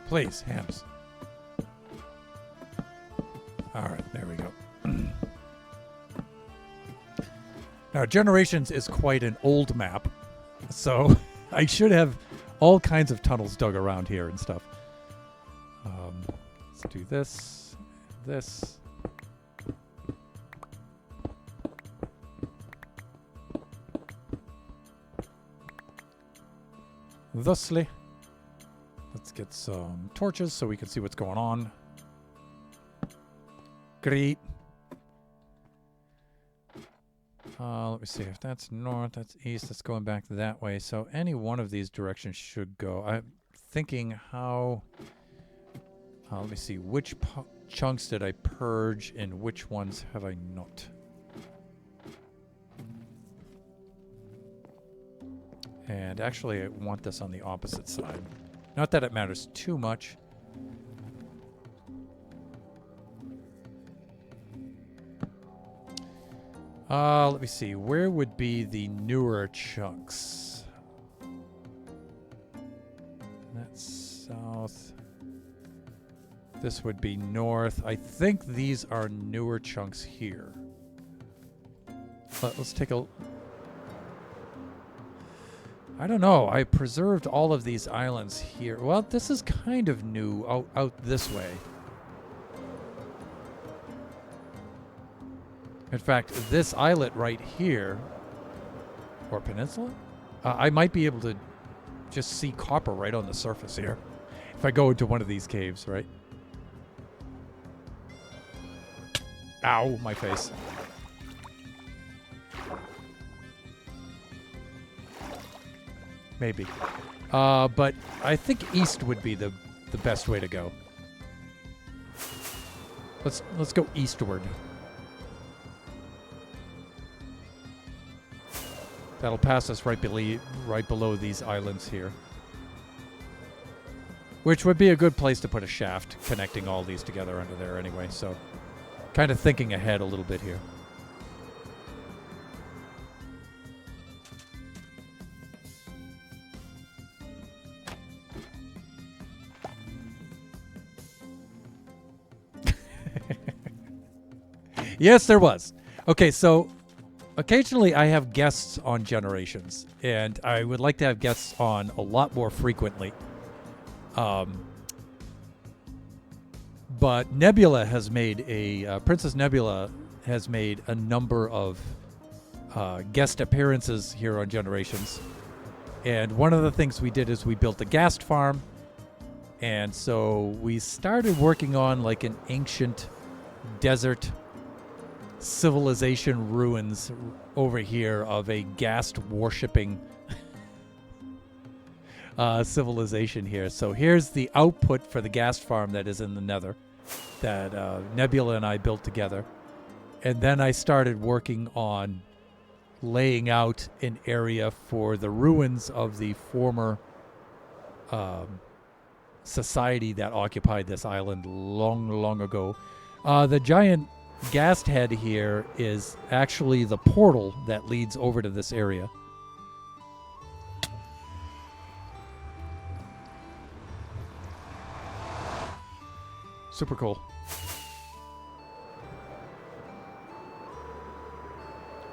Please, hams. All right, there we go. Now, Generations is quite an old map, so I should have all kinds of tunnels dug around here and stuff. Let's do this, this. Thusly. Let's get some torches so we can see what's going on. Great. Let me see if that's north, that's east, that's going back that way. So any one of these directions should go. I'm thinking how... let me see, which chunks did I purge and which ones have I not? And actually, I want this on the opposite side. Not that it matters too much. Let me see. Where would be the newer chunks? That's south. This would be north. I think these are newer chunks here. But let's take a... I don't know. I preserved all of these islands here. Well, this is kind of new out this way. In fact, this islet right here, or peninsula, I might be able to just see copper right on the surface here if I go into one of these caves, right? Ow, my face. Maybe. But I think east would be the best way to go. Let's go eastward. That'll pass us right below these islands here. Which would be a good place to put a shaft connecting all these together under there anyway. So kind of thinking ahead a little bit here. Yes, there was. Okay, so occasionally I have guests on Generations, and I would like to have guests on a lot more frequently. But Nebula has made Princess Nebula has made a number of guest appearances here on Generations. And one of the things we did is we built a ghast farm. And so we started working on like an ancient desert civilization ruins over here of a ghast worshipping civilization here. So here's the output for the ghast farm that is in the Nether that Nebula and I built together. And then I started working on laying out an area for the ruins of the former society that occupied this island long, long ago. The giant ghast head here is actually the portal that leads over to this area. Super cool.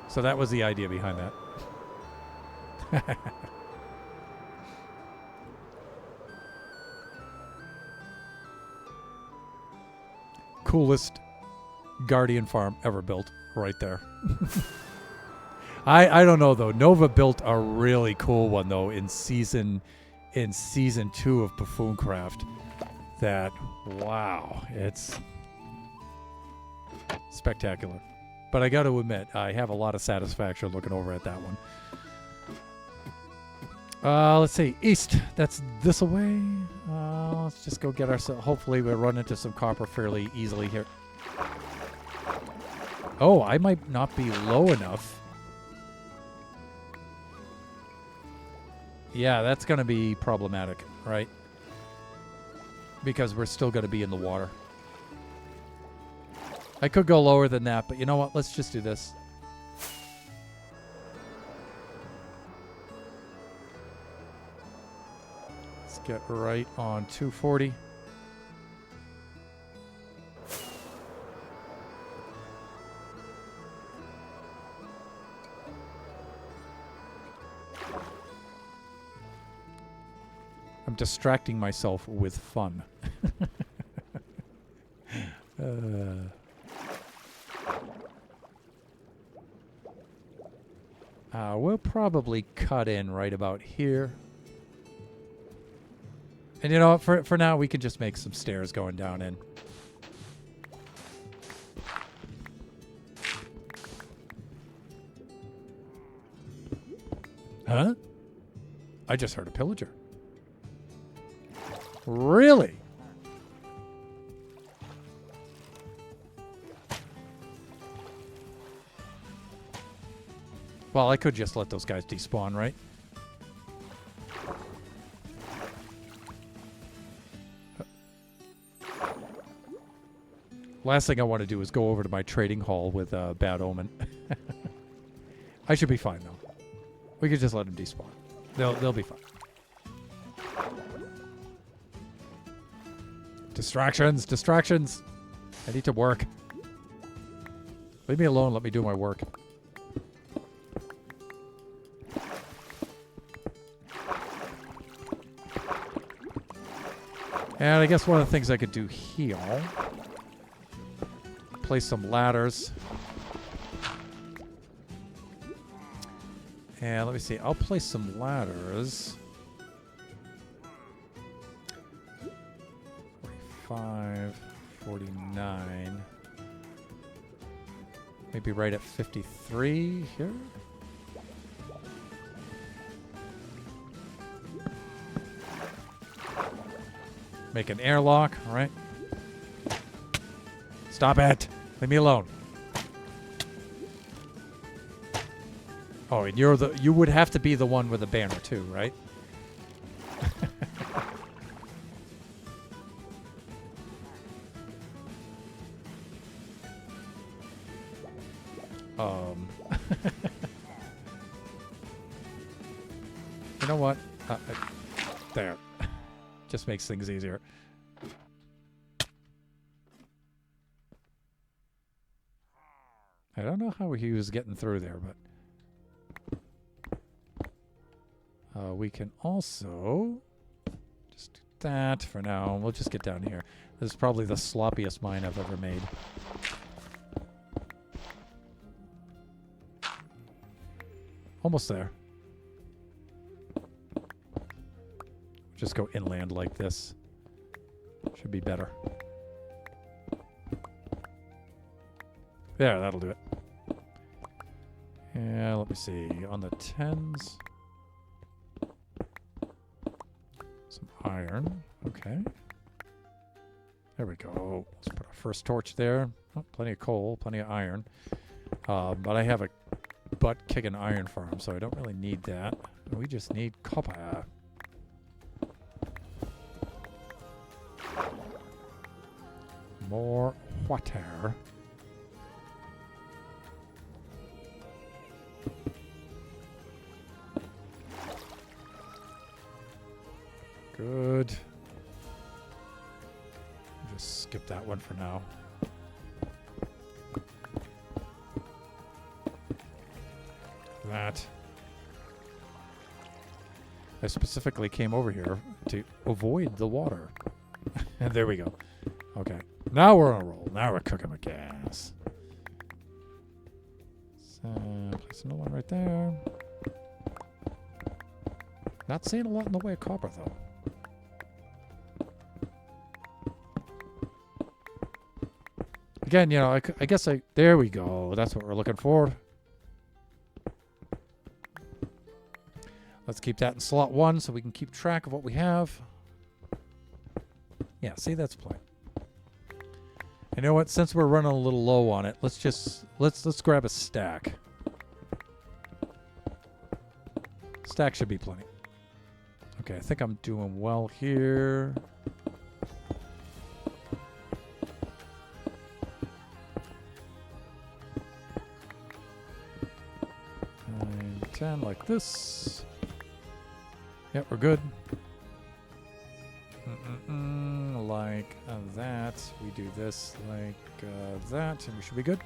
So that was the idea behind that. Coolest Guardian farm ever built right there. I don't know though. Nova built a really cool one though in season 2 of Buffooncraft. That wow, it's spectacular. But I got to admit, I have a lot of satisfaction looking over at that one. Let's see, east. That's this away. Let's just go get ourselves. Hopefully, we'll run into some copper fairly easily here. Oh, I might not be low enough. Yeah, that's going to be problematic, right? Because we're still going to be in the water. I could go lower than that, but you know what? Let's just do this. Let's get right on 240. I'm distracting myself with fun. We'll probably cut in right about here. And you know, for now, we can just make some stairs going down in. Huh? I just heard a pillager. Really? Well, I could just let those guys despawn, right? Last thing I want to do is go over to my trading hall with Bad Omen. I should be fine, though. We could just let them despawn. They'll be fine. Distractions. I need to work. Leave me alone. Let me do my work. And I guess one of the things I could do here, place some ladders. And let me see. I'll place some ladders. 45, 49. Maybe right at 53 here. Make an airlock, all right? Stop it. Leave me alone. Oh, and you would have to be the one with the banner too, right? You know what? There. Just makes things easier. I don't know how he was getting through there, but we can also just do that for now. We'll just get down here. This is probably the sloppiest mine I've ever made. Almost there. Just go inland like this. Should be better. There, that'll do it. Yeah, let me see. On the 10s. Some iron. Okay. There we go. Let's put our first torch there. Oh, plenty of coal, plenty of iron. But I have a butt-kicking iron farm, so I don't really need that. We just need copper. More water. Good. Just skip that one for now. That. I specifically came over here to avoid the water. And there we go. Okay. Now we're on a roll. Now we're cooking with gas. So, place another one right there. Not seeing a lot in the way of copper, though. Again, you know, I guess there we go. That's what we're looking for. Let's keep that in slot 1 so we can keep track of what we have. Yeah, see, that's plenty. You know what? Since we're running a little low on it, let's grab a stack. Stack should be plenty. Okay, I think I'm doing well here. 9, 10, like this. Yep, we're good. Like that. We do this like that, and we should be good.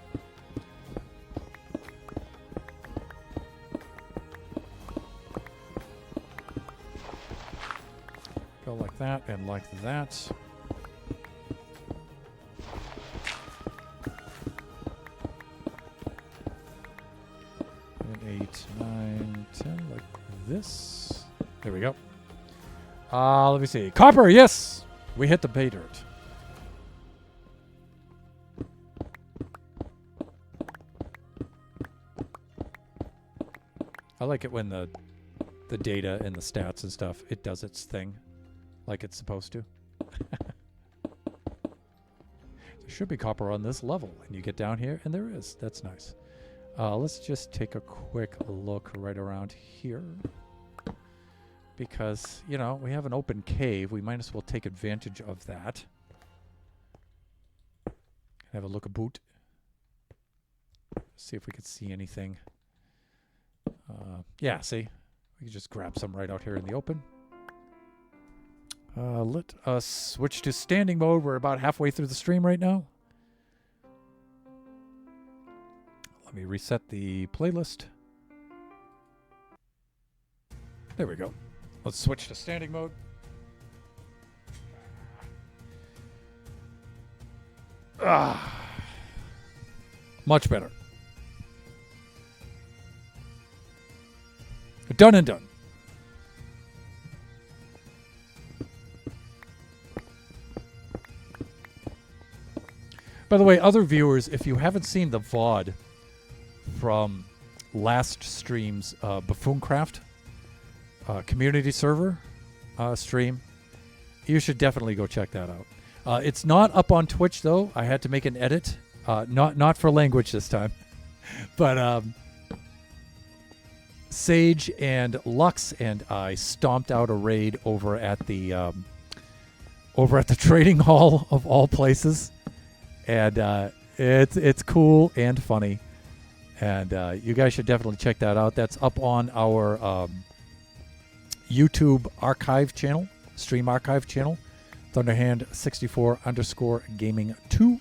go like that and like that. 8, 9, 10, like this. There we go. Let me see. Copper, yes! We hit the pay dirt. I like it when the data and the stats and stuff, it does its thing like it's supposed to. There should be copper on this level. And you get down here, and there is. That's nice. Let's just take a quick look right around here. Because, you know, we have an open cave. We might as well take advantage of that. Have a look about. See if we could see anything. Yeah, see? We can just grab some right out here in the open. Let us switch to standing mode. We're about halfway through the stream right now. Let me reset the playlist. There we go. Let's switch to standing mode. Much better. Done and done. By the way, other viewers, if you haven't seen the VOD from last stream's Buffooncraft community server stream, you should definitely go check that out. It's not up on Twitch, though. I had to make an edit. Not for language this time. But Sage and Lux and I stomped out a raid over at the trading hall of all places, and it's cool and funny, and you guys should definitely check that out. That's up on our YouTube archive channel, stream archive channel, Thunderhand64_gaming2,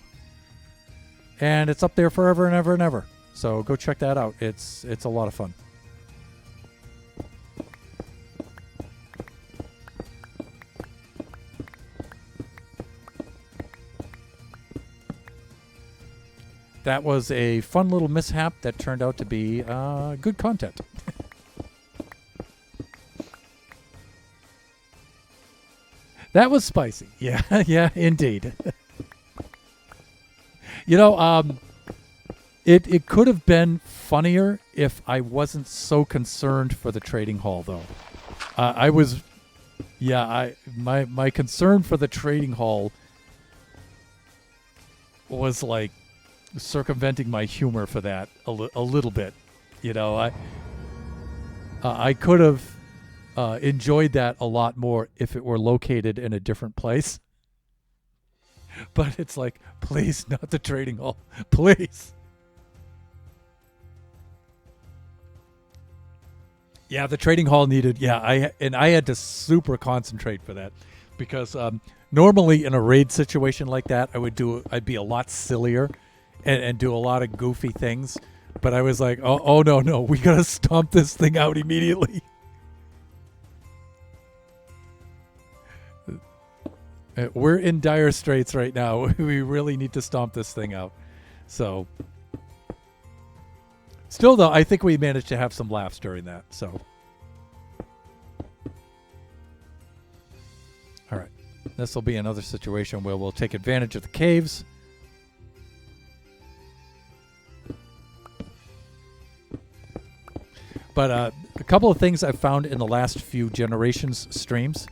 and it's up there forever and ever and ever. So go check that out. It's a lot of fun. That was a fun little mishap that turned out to be good content. That was spicy. Yeah, yeah, indeed. You know, it could have been funnier if I wasn't so concerned for the trading hall, though. I was, yeah, my concern for the trading hall was like circumventing my humor for that a little bit. You know, I could have enjoyed that a lot more if it were located in a different place. But it's like, please, not the trading hall. Please. Yeah, the trading hall needed, yeah, I had to super concentrate for that. Because normally in a raid situation like that, I'd be a lot sillier and do a lot of goofy things. But I was like, oh no, we gotta stomp this thing out immediately. We're in dire straits right now. We really need to stomp this thing out. So, still though, I think we managed to have some laughs during that. So, all right, this will be another situation where we'll take advantage of the caves. But a couple of things I've found in the last few Generations streams.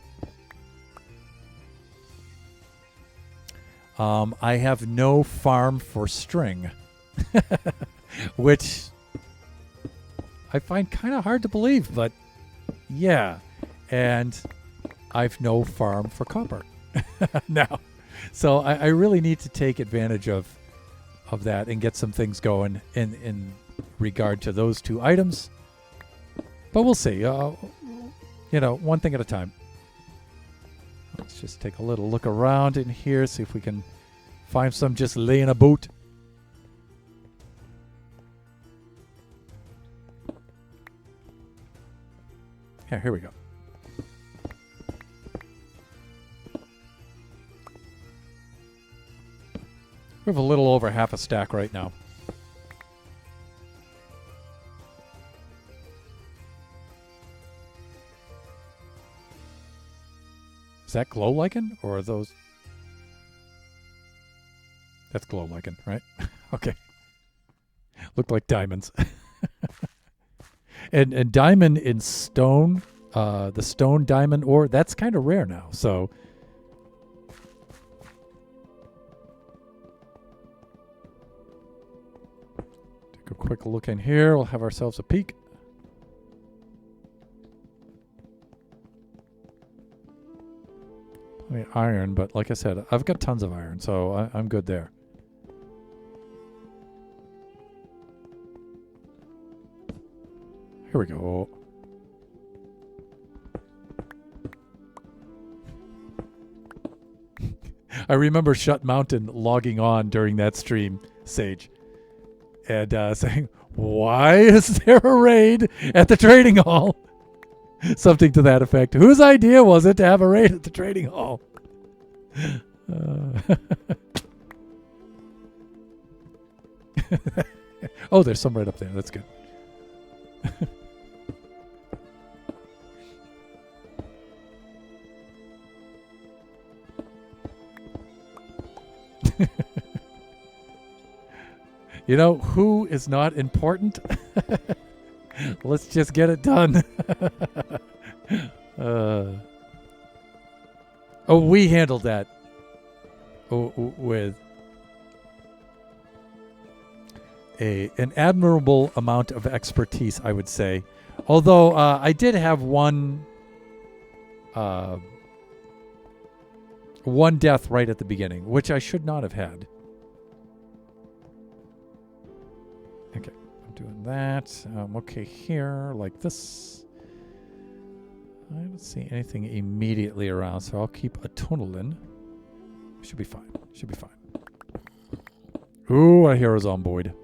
I have no farm for string, which I find kind of hard to believe, but yeah. And I've no farm for copper now. So I really need to take advantage of that and get some things going in regard to those two items. But we'll see. You know, one thing at a time. Let's just take a little look around in here, see if we can find some just laying about. Yeah, here we go. We have a little over half a stack right now. Is that glow lichen or are those? That's glow lichen, right? Okay. Looked like diamonds. and diamond in stone, the stone diamond ore, that's kind of rare now. So take a quick look in here. We'll have ourselves a peek. I mean, iron, but like I said, I've got tons of iron, so I'm good there. Here we go. I remember Shut Mountain logging on during that stream, Sage, and saying, "Why is there a raid at the trading hall?" Something to that effect. Whose idea was it to have a raid at the trading hall? Oh, there's some right up there. That's good. You know, who is not important? Let's just get it done. Oh, we handled that with an admirable amount of expertise, I would say. Although I did have one death right at the beginning, which I should not have had. Okay, I'm doing that. Okay, here, like this. I don't see anything immediately around, so I'll keep a Tonalin. Should be fine. Should be fine. Ooh, I hear a zomboid.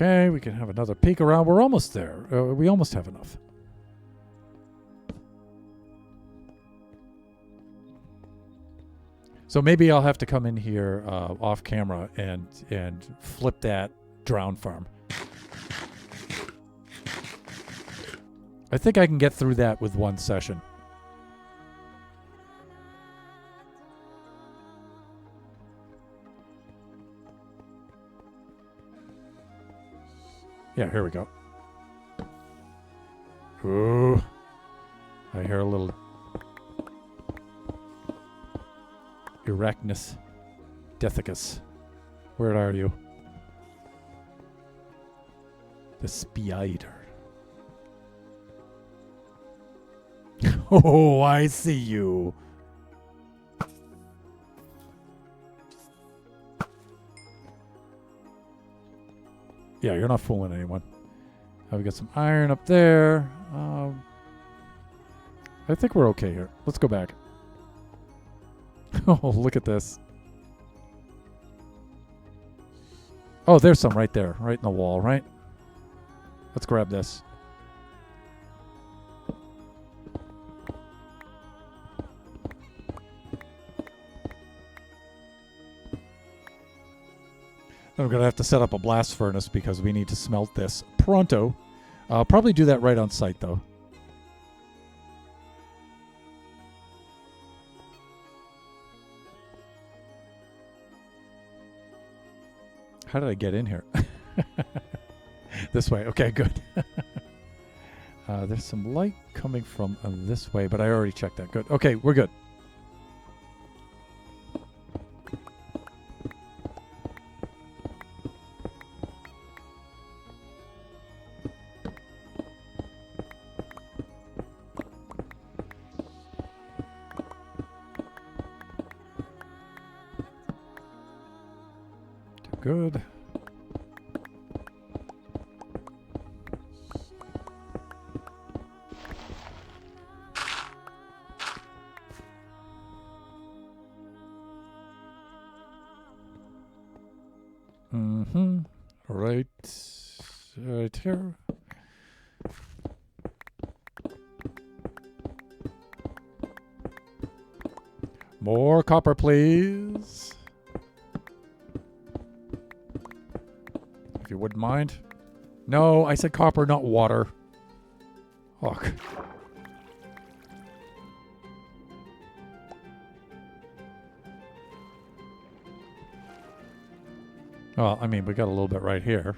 Okay, we can have another peek around. We're almost there. We almost have enough. So maybe I'll have to come in here off camera and flip that drown farm. I think I can get through that with one session. Yeah, here we go. Ooh. I hear a little Arachnus Deathicus. Where are you? The spider. Oh, I see you. Yeah, you're not fooling anyone. We got some iron up there. I think we're okay here. Let's go back. Oh, look at this. Oh, there's some right there, right in the wall, right? Let's grab this. I'm going to have to set up a blast furnace because we need to smelt this pronto. I'll probably do that right on site, though. How did I get in here? This way. Okay, good. There's some light coming from this way, but I already checked that. Good. Okay, we're good. Good. Mm-hmm. Right here. More copper, please. If you wouldn't mind. No, I said copper, not water. Fuck. Well, I mean, we got a little bit right here.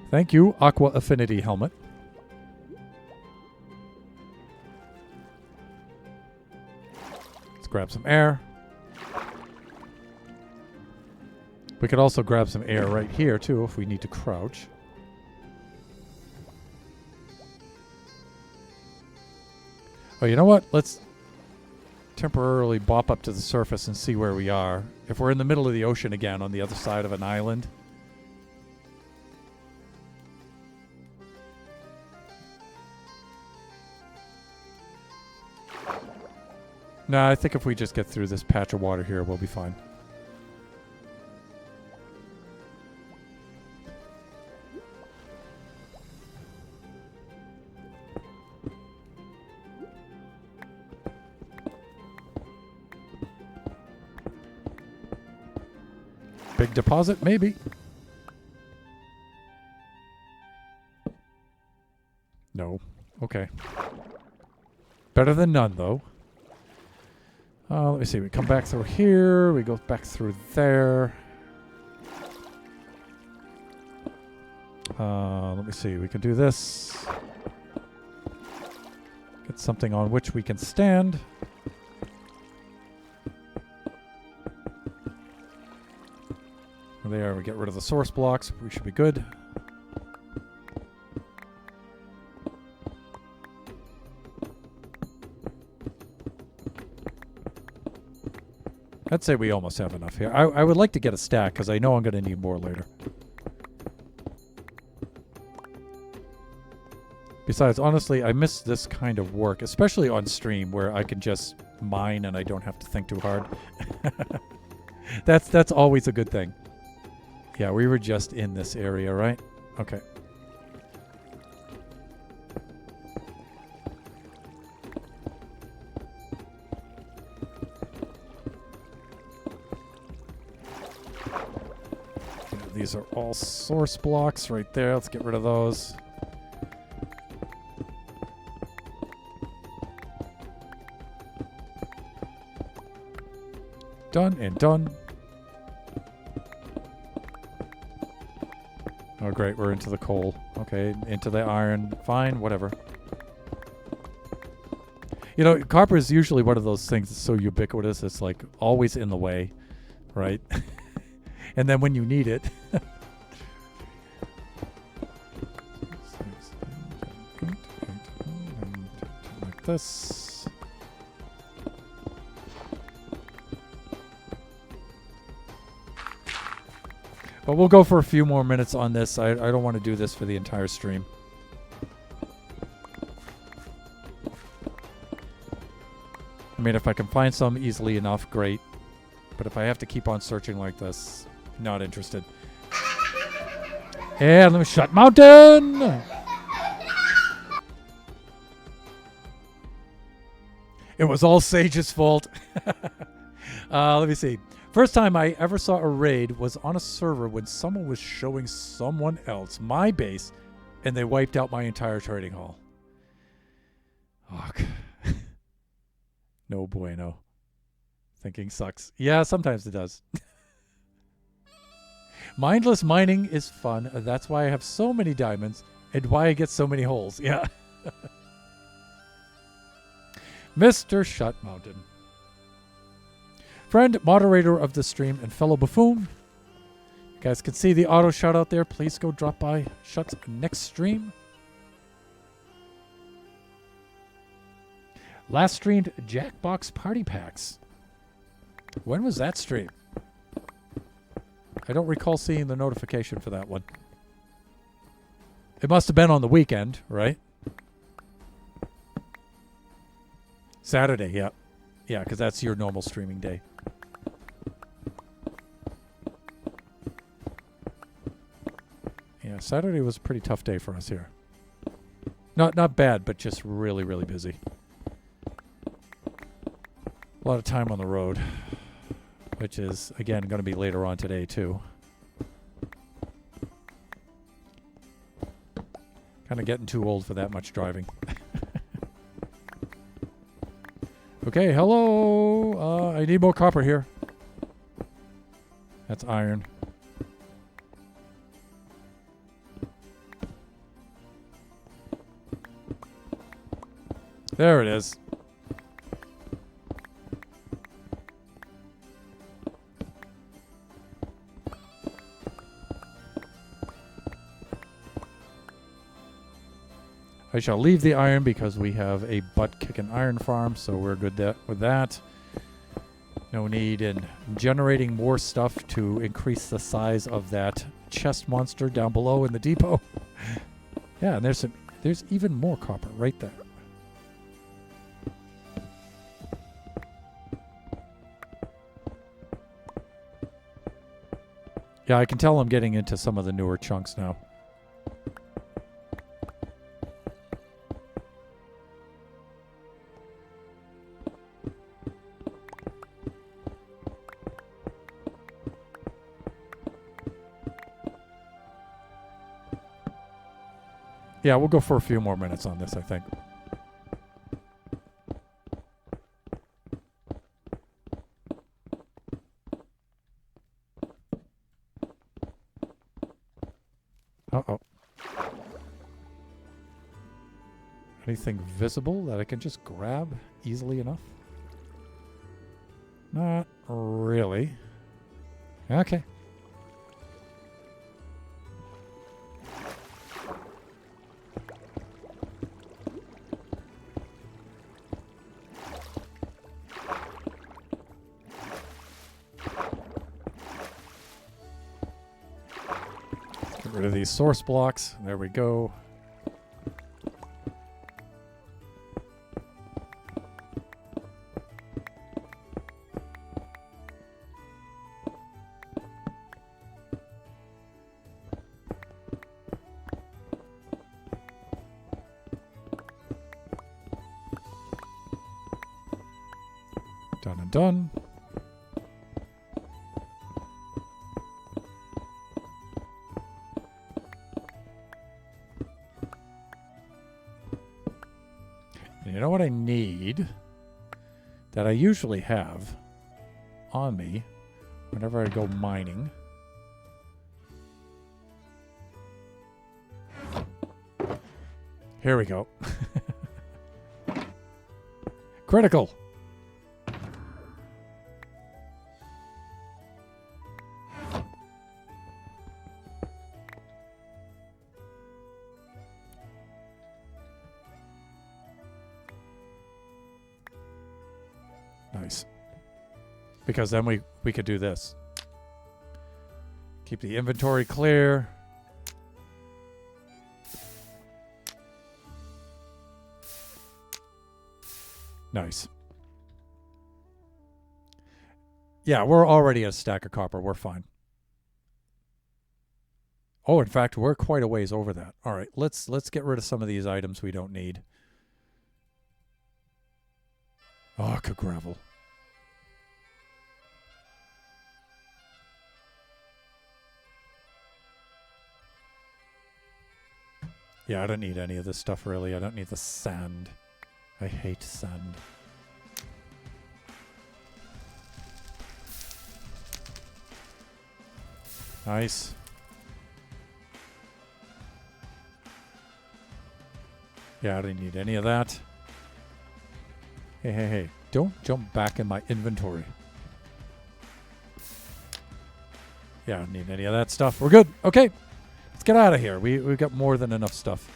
Thank you, Aqua Affinity Helmet. Let's grab some air. We could also grab some air right here, too, if we need to crouch. Oh, you know what? Let's temporarily bop up to the surface and see where we are. If we're in the middle of the ocean again on the other side of an island. Nah, I think if we just get through this patch of water here, we'll be fine. Big deposit? Maybe. No. Okay. Better than none, though. Let me see. We come back through here. We go back through there. Let me see. We can do this. Get something on which we can stand. There, we get rid of the source blocks. We should be good. I'd say we almost have enough here. I would like to get a stack because I know I'm going to need more later. Besides, honestly, I miss this kind of work, especially on stream where I can just mine and I don't have to think too hard. That's always a good thing. Yeah, we were just in this area, right? Okay. Yeah, these are all source blocks right there. Let's get rid of those. Done and done. Oh, great. We're into the coal. Okay, into the iron. Fine, whatever. You know, copper is usually one of those things that's so ubiquitous. It's like always in the way, right? And then when you need it. Like this. But we'll go for a few more minutes on this. I don't want to do this for the entire stream. I mean, if I can find some easily enough, great. But if I have to keep on searching like this, not interested. And let me shut Mountain! It was all Sage's fault. Let me see. First time I ever saw a raid was on a server when someone was showing someone else my base, and they wiped out my entire trading hall. Fuck. No bueno. Thinking sucks. Yeah, sometimes it does. Mindless mining is fun. That's why I have so many diamonds and why I get so many holes. Yeah. Mr. Shut Mountain. Friend, moderator of the stream, and fellow buffoon. You guys can see the auto shout out there. Please go drop by Shut's next stream. Last streamed Jackbox Party Packs. When was that stream? I don't recall seeing the notification for that one. It must have been on the weekend, right? Saturday, yeah. Yeah, because that's your normal streaming day. Yeah, Saturday was a pretty tough day for us here. Not bad, but just really, really busy. A lot of time on the road, which is, again, going to be later on today, too. Kind of getting too old for that much driving. Okay, hello. I need more copper here. That's iron. There it is. I shall leave the iron because we have a butt-kicking iron farm, so we're good with that. No need in generating more stuff to increase the size of that chest monster down below in the depot. Yeah, and there's even more copper right there. Yeah, I can tell I'm getting into some of the newer chunks now. Yeah, we'll go for a few more minutes on this, I think. Uh-oh. Anything visible that I can just grab easily enough? Not really. Okay. Get rid of these source blocks. There we go. Done and done. And you know what I need that I usually have on me whenever I go mining? Here we go. Critical. Nice. Because then we could do this. Keep the inventory clear. Nice. Yeah, we're already at a stack of copper. We're fine. Oh, in fact, we're quite a ways over that. All right, let's get rid of some of these items we don't need. Oh, gravel. Yeah, I don't need any of this stuff, really. I don't need the sand. I hate sand. Nice. Yeah, I don't need any of that. Hey. Don't jump back in my inventory. Yeah, I don't need any of that stuff. We're good. Okay. Let's get out of here. We've got more than enough stuff.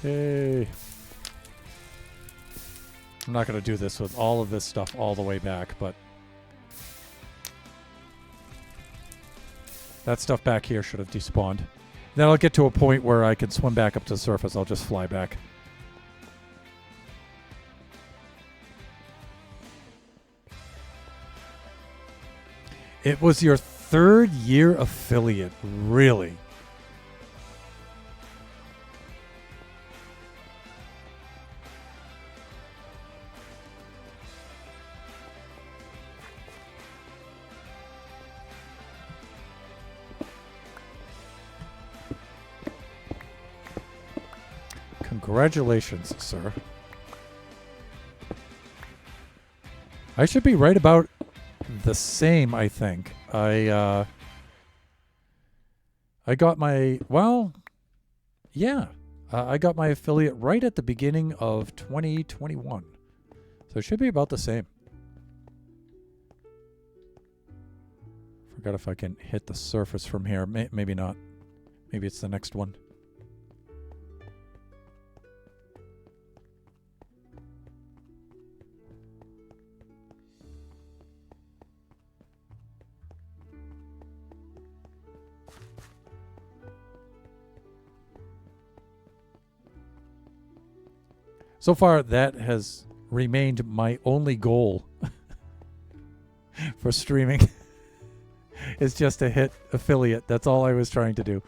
Hey. I'm not going to do this with all of this stuff all the way back, but that stuff back here should have despawned. Then I'll get to a point where I can swim back up to the surface. I'll just fly back. It was your third year affiliate, really? Congratulations, sir. I should be right about the same, I think. I got my, well, yeah. I got my affiliate right at the beginning of 2021. So it should be about the same. Forgot if I can hit the surface from here. Maybe not. Maybe it's the next one. So far, that has remained my only goal for streaming. Is just to hit affiliate. That's all I was trying to do.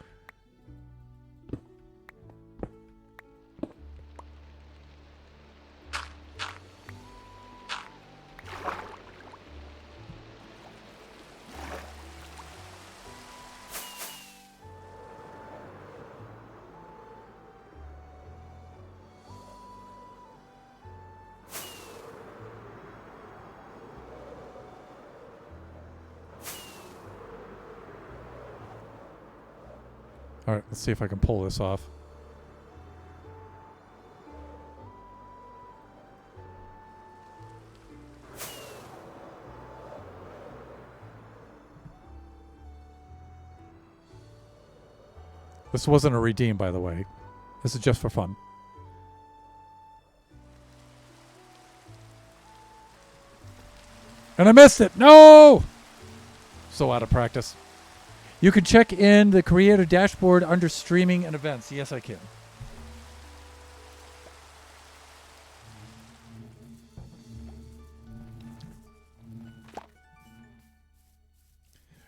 All right, let's see if I can pull this off. This wasn't a redeem, by the way. This is just for fun. And I missed it. No! So out of practice. You can check in the creator dashboard under streaming and events. Yes, I can.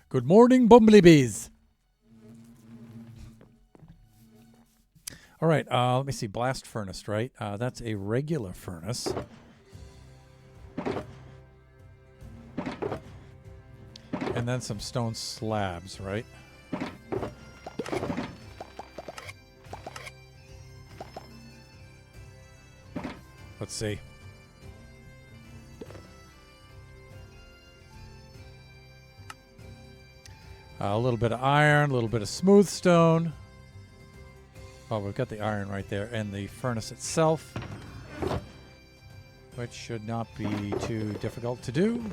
Good morning, bumblebees. All right, let me see. Blast furnace, right? That's a regular furnace. And then some stone slabs, right? Let's see. A little bit of iron, a little bit of smooth stone. Oh, we've got the iron right there. And the furnace itself, which should not be too difficult to do.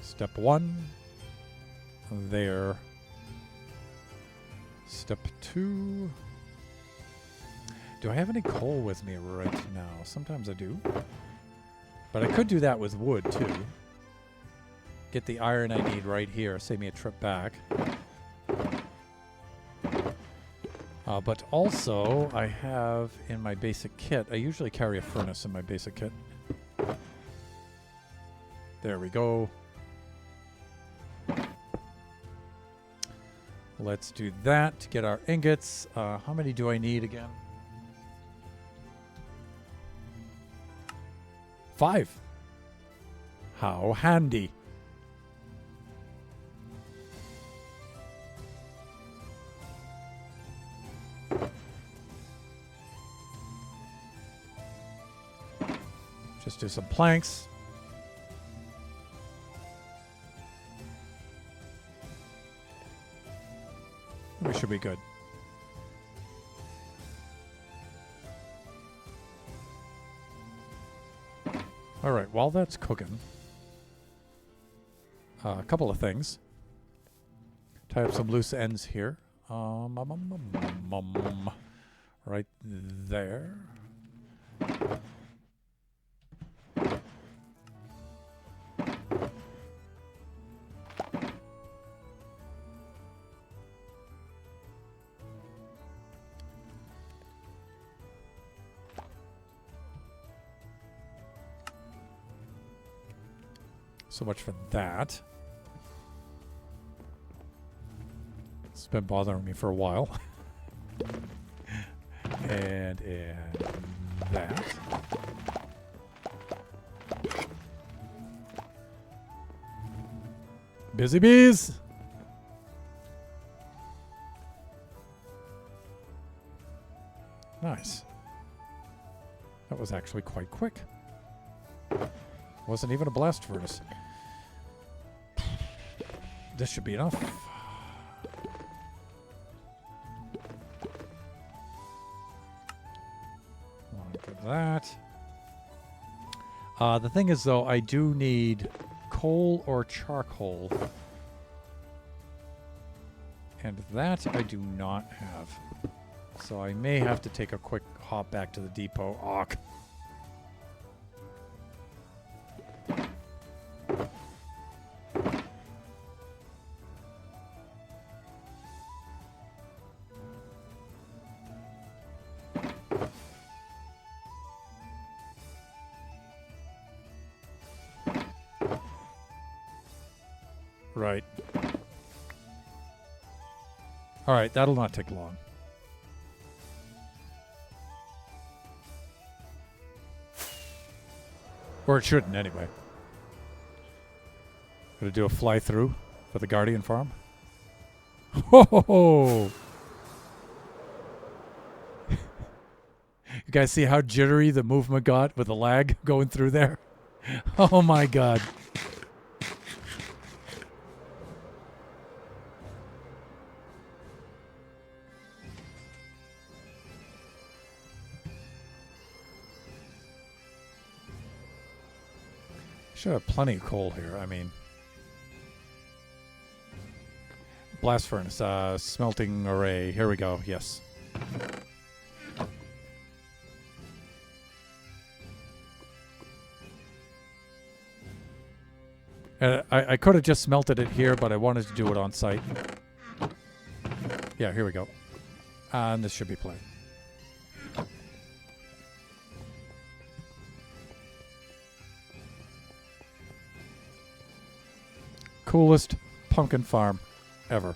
Step 1. There. Step 2. Do I have any coal with me right now? Sometimes I do. But I could do that with wood, too. Get the iron I need right here. Save me a trip back. But also, I have in my basic kit, I usually carry a furnace in my basic kit. There we go. Let's do that to get our ingots. How many do I need again? 5. How handy. Just do some planks. We should be good. All right, while that's cooking, a couple of things. Tie up some loose ends here. Right there. So much for that. It's been bothering me for a while. and that. Busy bees! Nice. That was actually quite quick. Wasn't even a blast furnace. This should be enough. Look at that. The thing is, though, I do need coal or charcoal. And that I do not have. So I may have to take a quick hop back to the depot. Awk. Right. All right, that'll not take long. Or it shouldn't, anyway. Gonna do a fly-through for the Guardian farm. Ho ho ho! You guys see how jittery the movement got with the lag going through there? Oh my god. Should have plenty of coal here. I mean, blast furnace, smelting array. Here we go. Yes. I could have just smelted it here, but I wanted to do it on site. Yeah, here we go. And this should be playing. Coolest pumpkin farm ever.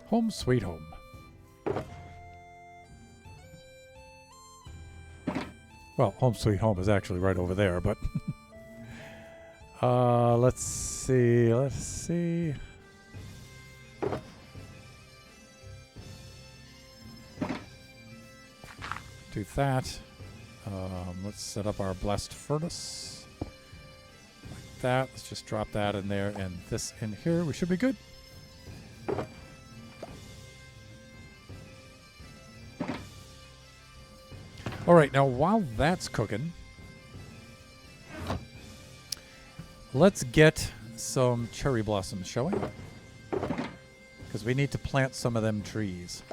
Home sweet home. Well, home sweet home is actually right over there, but let's see. Do that. Let's set up our blast furnace. Like that. Let's just drop that in there and this in here. We should be good. All right, now while that's cooking, let's get some cherry blossoms, shall we? Because we need to plant some of them trees.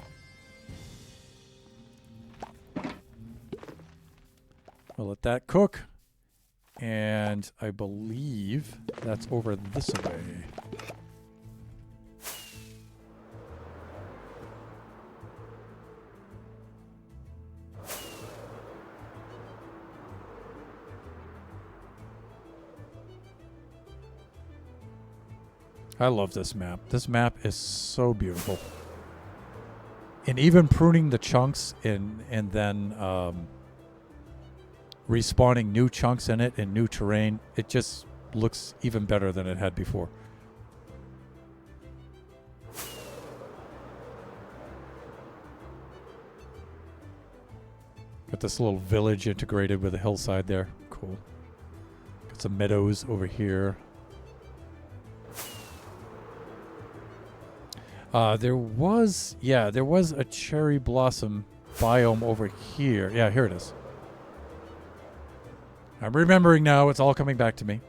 We'll let that cook. And I believe that's over this way. I love this map. This map is so beautiful. And even pruning the chunks and then respawning new chunks in it and new terrain, it just looks even better than it had before. Got this little village integrated with a hillside there. Cool. Got some meadows over here. There was a cherry blossom biome over here. Yeah, here it is. I'm remembering now. It's all coming back to me.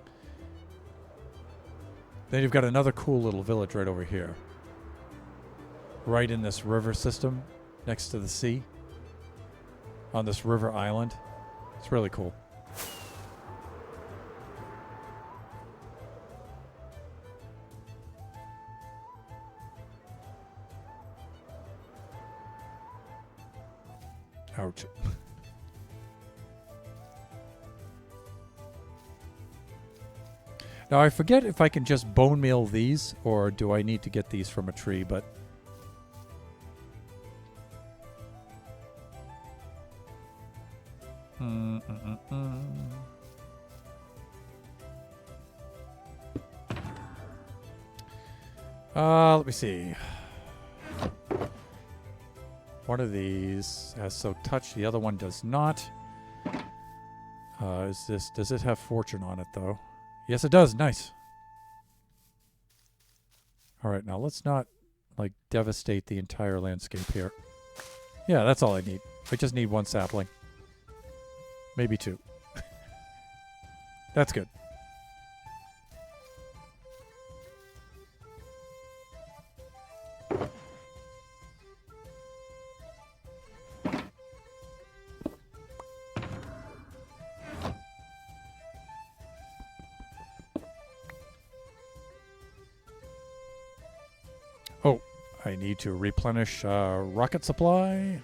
Then you've got another cool little village right over here. Right in this river system next to the sea. on this river island. It's really cool. Ouch. Now, I forget if I can just bone meal these, or do I need to get these from a tree, but... Let me see. One of these has Soak Touch, the other one does not. Does it have Fortune on it, though? Yes, it does. Nice. All right, now let's not, like, devastate the entire landscape here. Yeah, that's all I need. I just need one sapling. Maybe two. That's good. Oh, I need to replenish rocket supply.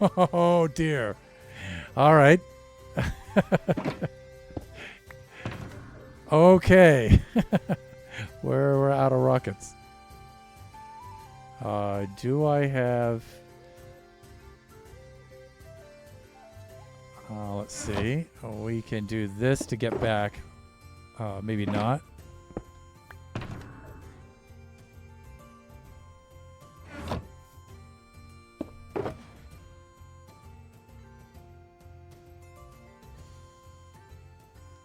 Oh dear. All right. Okay. We're out of rockets. Do I have... let's see. We can do this to get back. Maybe not.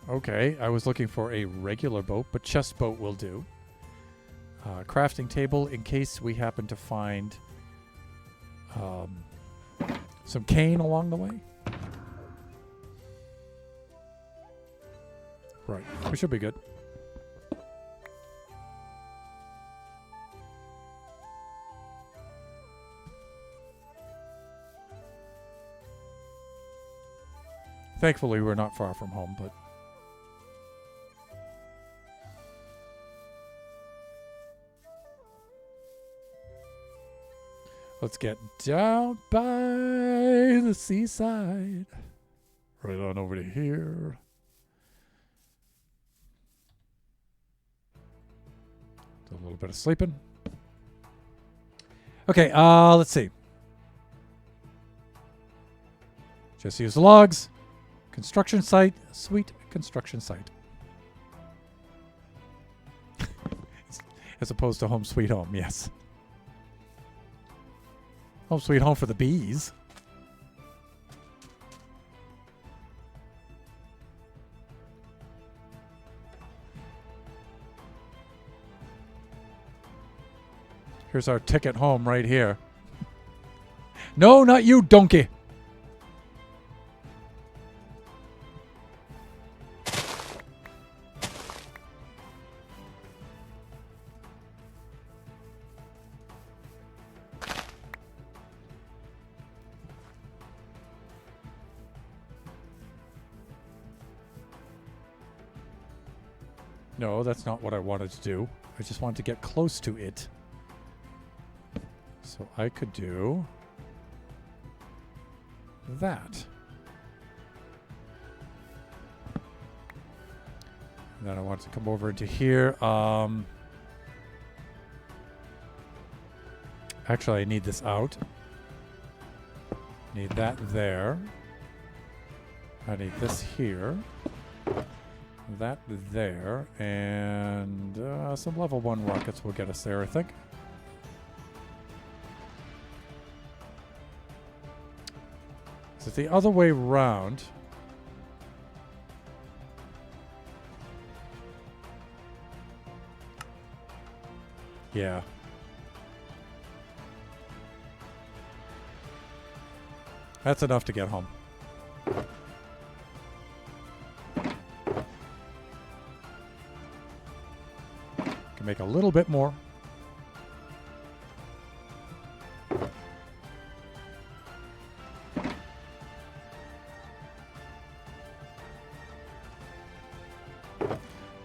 Okay, I was looking for a regular boat, but chest boat will do. Crafting table in case we happen to find some cane along the way. Right, we should be good. Thankfully, we're not far from home, but... Let's get down by the seaside. Right on over to here. Do a little bit of sleeping. Okay, let's see. Just use the logs. Construction site. Sweet construction site. As opposed to home sweet home, yes. Home sweet home for the bees. Here's our ticket home right here. No, not you, donkey. No, that's not what I wanted to do. I just wanted to get close to it. So I could do that. And then I want to come over into here. Actually, I need this out. Need that there. I need this here. That there. And some level 1 rockets will get us there, I think. So it's the other way round. Yeah. That's enough to get home. can make a little bit more.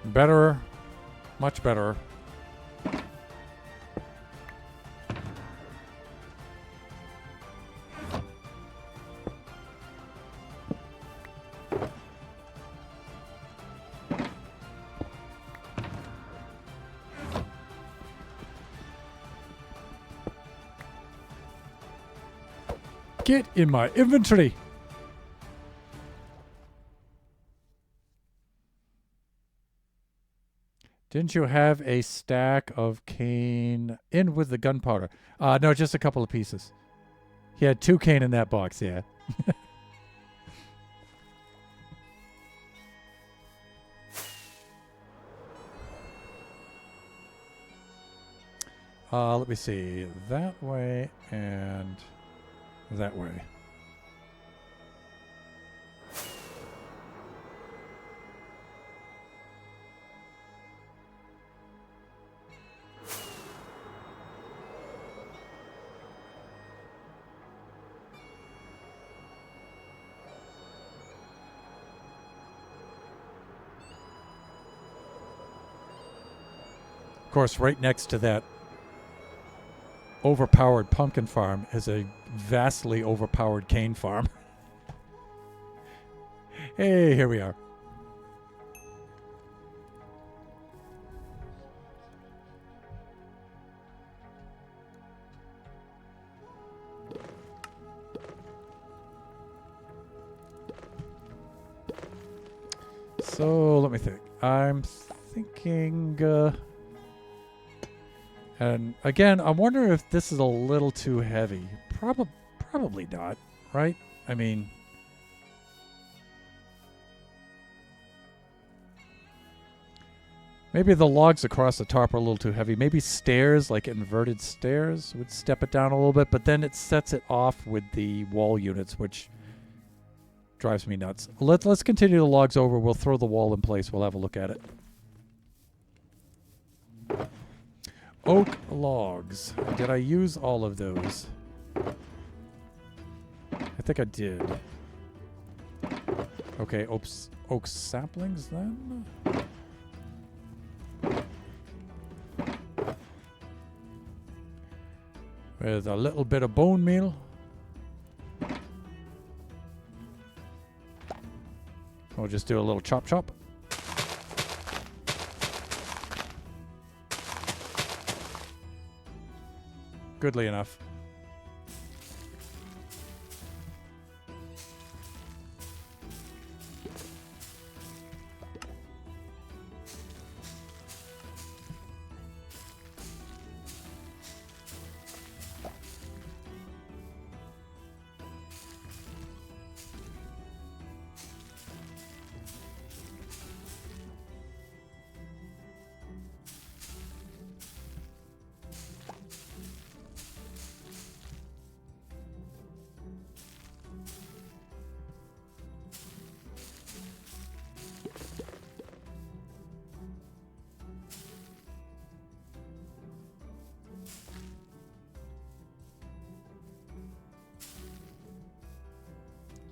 Better. Much better. Get in my inventory. Didn't you have a stack of cane in with the gunpowder? No, just a couple of pieces. He had 2 cane in that box, yeah. Let me see. That way and that way. Of course, right next to that overpowered pumpkin farm is a vastly overpowered cane farm. Hey, here we are. So, let me think. I'm thinking... and again, I'm wondering if this is a little too heavy. Probably not, right? I mean... maybe the logs across the top are a little too heavy. Maybe stairs, like inverted stairs, would step it down a little bit, but then it sets it off with the wall units, which drives me nuts. Let's continue the logs over. We'll throw the wall in place. We'll have a look at it. Oak logs. Did I use all of those? I think I did. Okay, oak saplings then? With a little bit of bone meal. We'll just do a little chop chop. Goodly enough.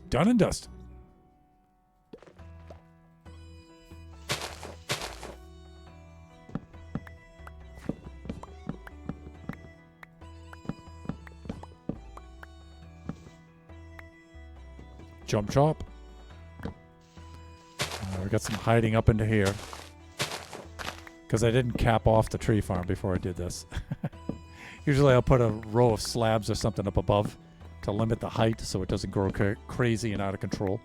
Done and dusted. Jump chop. We got some hiding up into here. Because I didn't cap off the tree farm before I did this. Usually I'll put a row of slabs or something up above to limit the height so it doesn't grow crazy and out of control.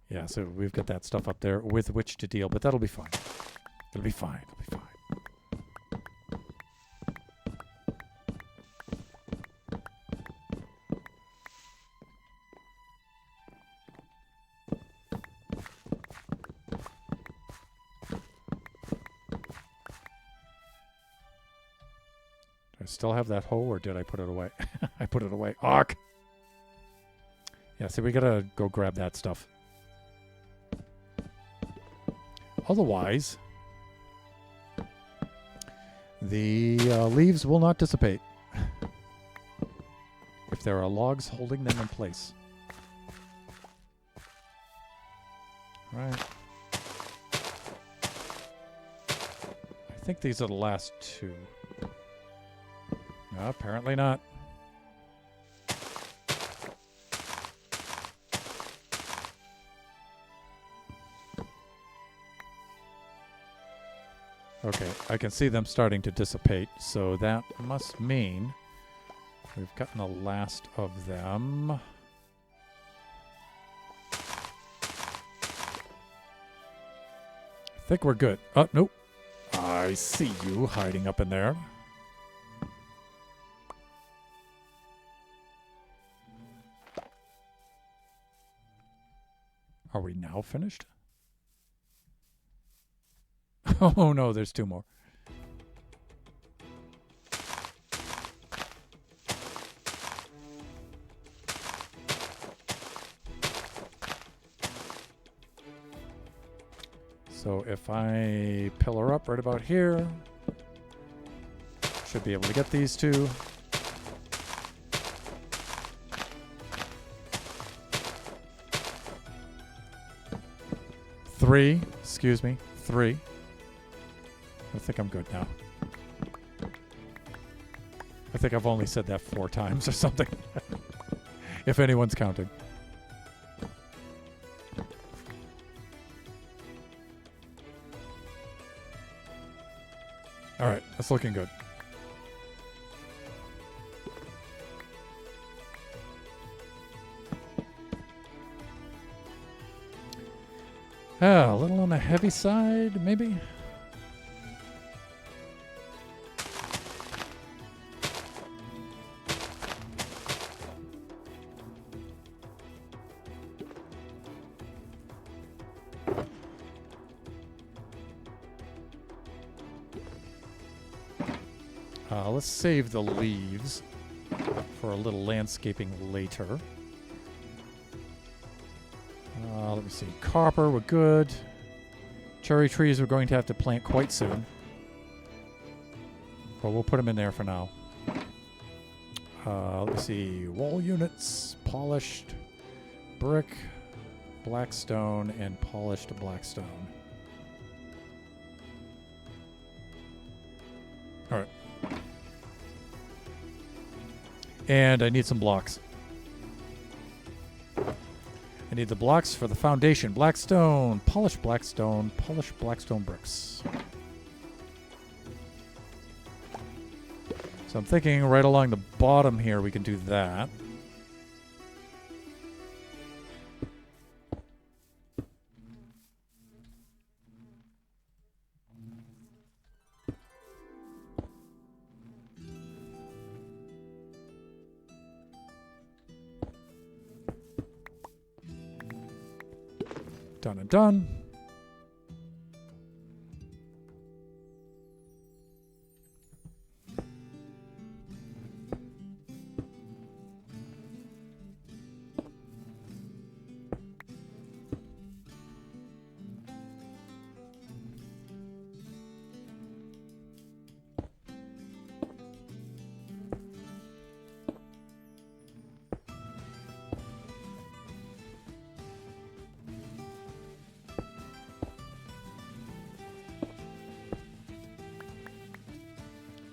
Yeah, so we've got that stuff up there with which to deal, but that'll be fine. It'll be fine. It'll be fine. Still have that hoe, or did I put it away? I put it away. Ark! Yeah, so we gotta go grab that stuff. Otherwise, the leaves will not dissipate if there are logs holding them in place. Right. I think these are the last two. No, apparently not. Okay, I can see them starting to dissipate, so that must mean we've gotten the last of them. I think we're good. Oh, nope. I see you hiding up in there. Are we now finished? Oh no, there's two more. So if I pillar up right about here, should be able to get these two. Three, excuse me, three. I think I'm good now. I think I've only said that 4 times or something. If anyone's counting. All right, that's looking good. A little on the heavy side, maybe? Let's save the leaves for a little landscaping later. Let me see. Copper, we're good. Cherry trees we're going to have to plant quite soon. But we'll put them in there for now. Let me see. Wall units, polished brick, black stone, and polished black stone. All right. And I need some blocks. I need the blocks for the foundation. Blackstone, polished blackstone bricks. So I'm thinking right along the bottom here we can do that. Done and done.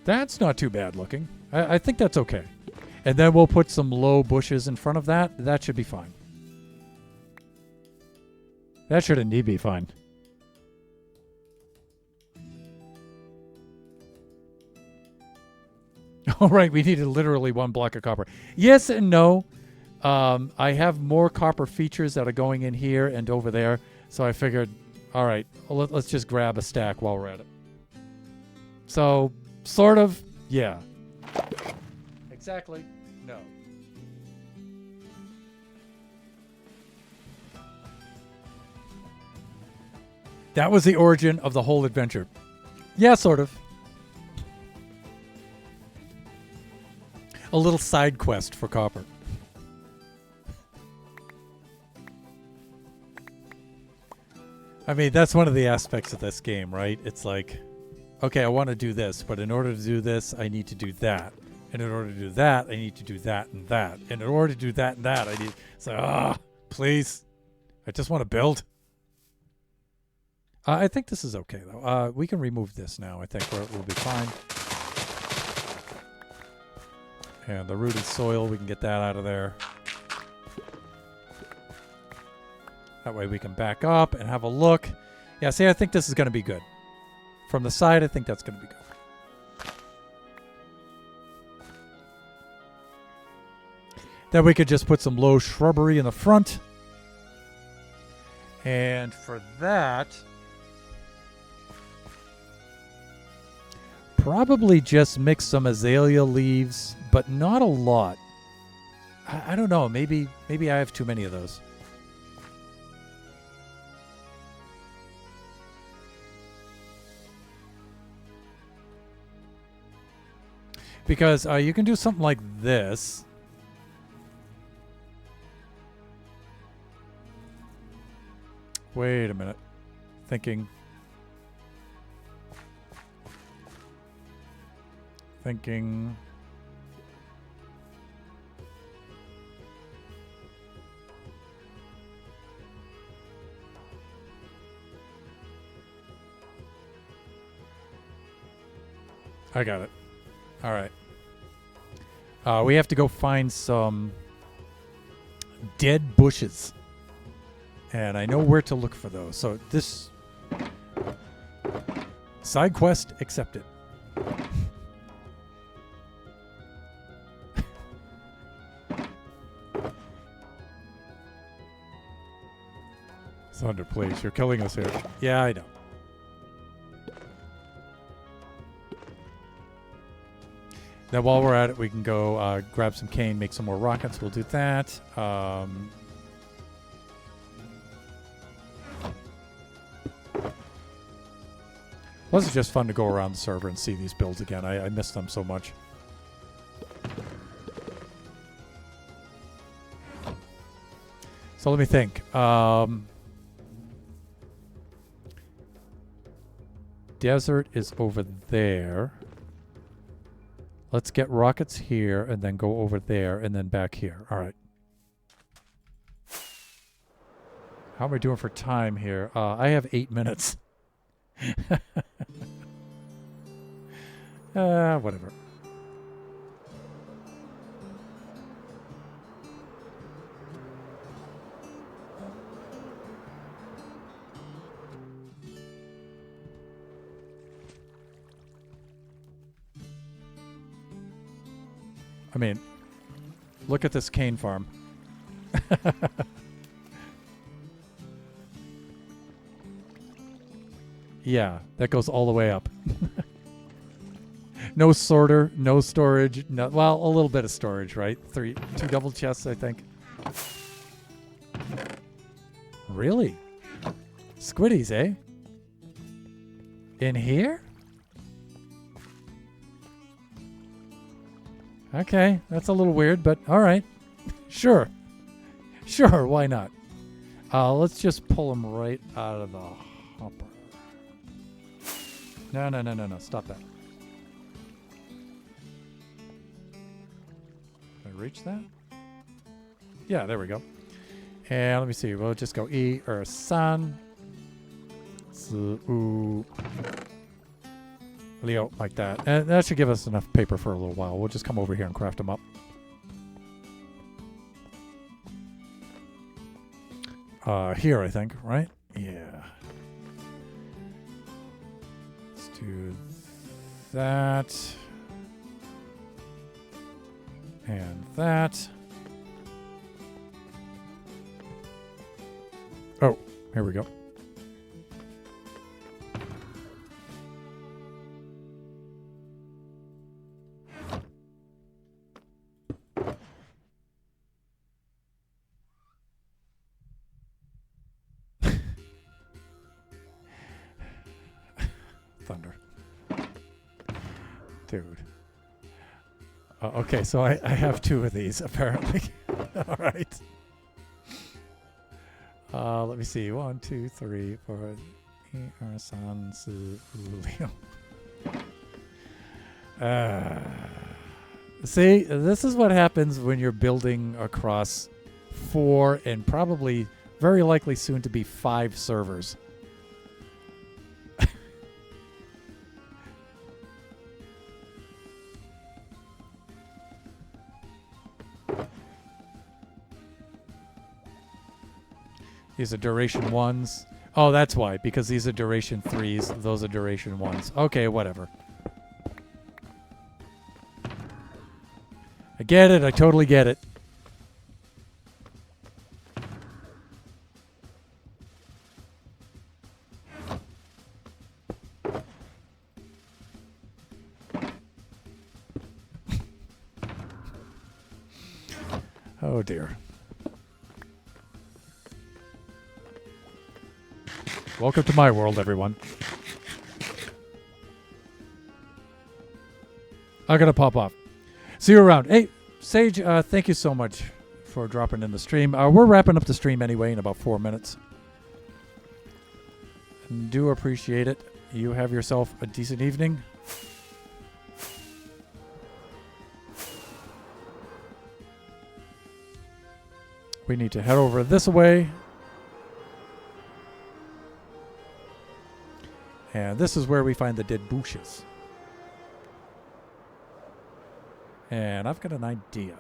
That's not too bad looking. I think that's okay. And then we'll put some low bushes in front of that. That should be fine. That should indeed be fine. All right, we needed literally 1 block of copper. Yes and no. I have more copper features that are going in here and over there. So I figured, all right, let's just grab a stack while we're at it. So... sort of, yeah. Exactly, no. That was the origin of the whole adventure. Yeah, sort of. A little side quest for copper. I mean, that's one of the aspects of this game, right? It's like, okay, I want to do this, but in order to do this, I need to do that. And in order to do that, I need to do that and that. And in order to do that and that, I need... It's like, please. I just want to build. I think this is okay, though. We can remove this now. I think we'll be fine. And the rooted soil, we can get that out of there. That way we can back up and have a look. Yeah, see, I think this is going to be good. From the side, I think that's going to be good. Then we could just put some low shrubbery in the front. And for that, probably just mix some azalea leaves, but not a lot. I don't know. Maybe I have too many of those. Because you can do something like this. Wait a minute. Thinking. I got it. All right. We have to go find some dead bushes. And I know where to look for those. So this side quest accepted. Thunder, please. You're killing us here. Yeah, I know. Now, while we're at it, we can go grab some cane, make some more rockets. We'll do that. Plus, it's just fun to go around the server and see these builds again. I miss them so much. So let me think. Desert is over there. Let's get rockets here and then go over there and then back here. All right. How am I doing for time here? I have 8 minutes. Whatever. I mean, look at this cane farm. Yeah, that goes all the way up. No sorter, no storage. No, well, a little bit of storage, right? 2 double chests, I think. Really? Squiddies, eh? In here? Okay, that's a little weird, but all right. Sure. Sure, why not? Let's just pull them right out of the hopper. No. Stop that. Can I reach that? Yeah, there we go. And let me see. We'll just go E or San. Leo, like that. And that should give us enough paper for a little while. We'll just come over here and craft them up. Here, I think, right? Yeah. Let's do that. And that. Oh, here we go. Thunder. Dude. Okay, so I have 2 of these, apparently. All right. Let me see. 1, 2, 3, 4. See, this is what happens when you're building across 4 and probably very likely soon to be 5 servers. These are duration 1s. Oh, that's why, because these are duration 3s, those are duration 1s. Okay, whatever. I get it, I totally get it. Oh dear. Welcome to my world, everyone. I'm gonna pop off. See you around. Hey, Sage, thank you so much for dropping in the stream. We're wrapping up the stream anyway in about 4 minutes. And do appreciate it. You have yourself a decent evening. We need to head over this way. And this is where we find the dead bushes. And I've got an idea.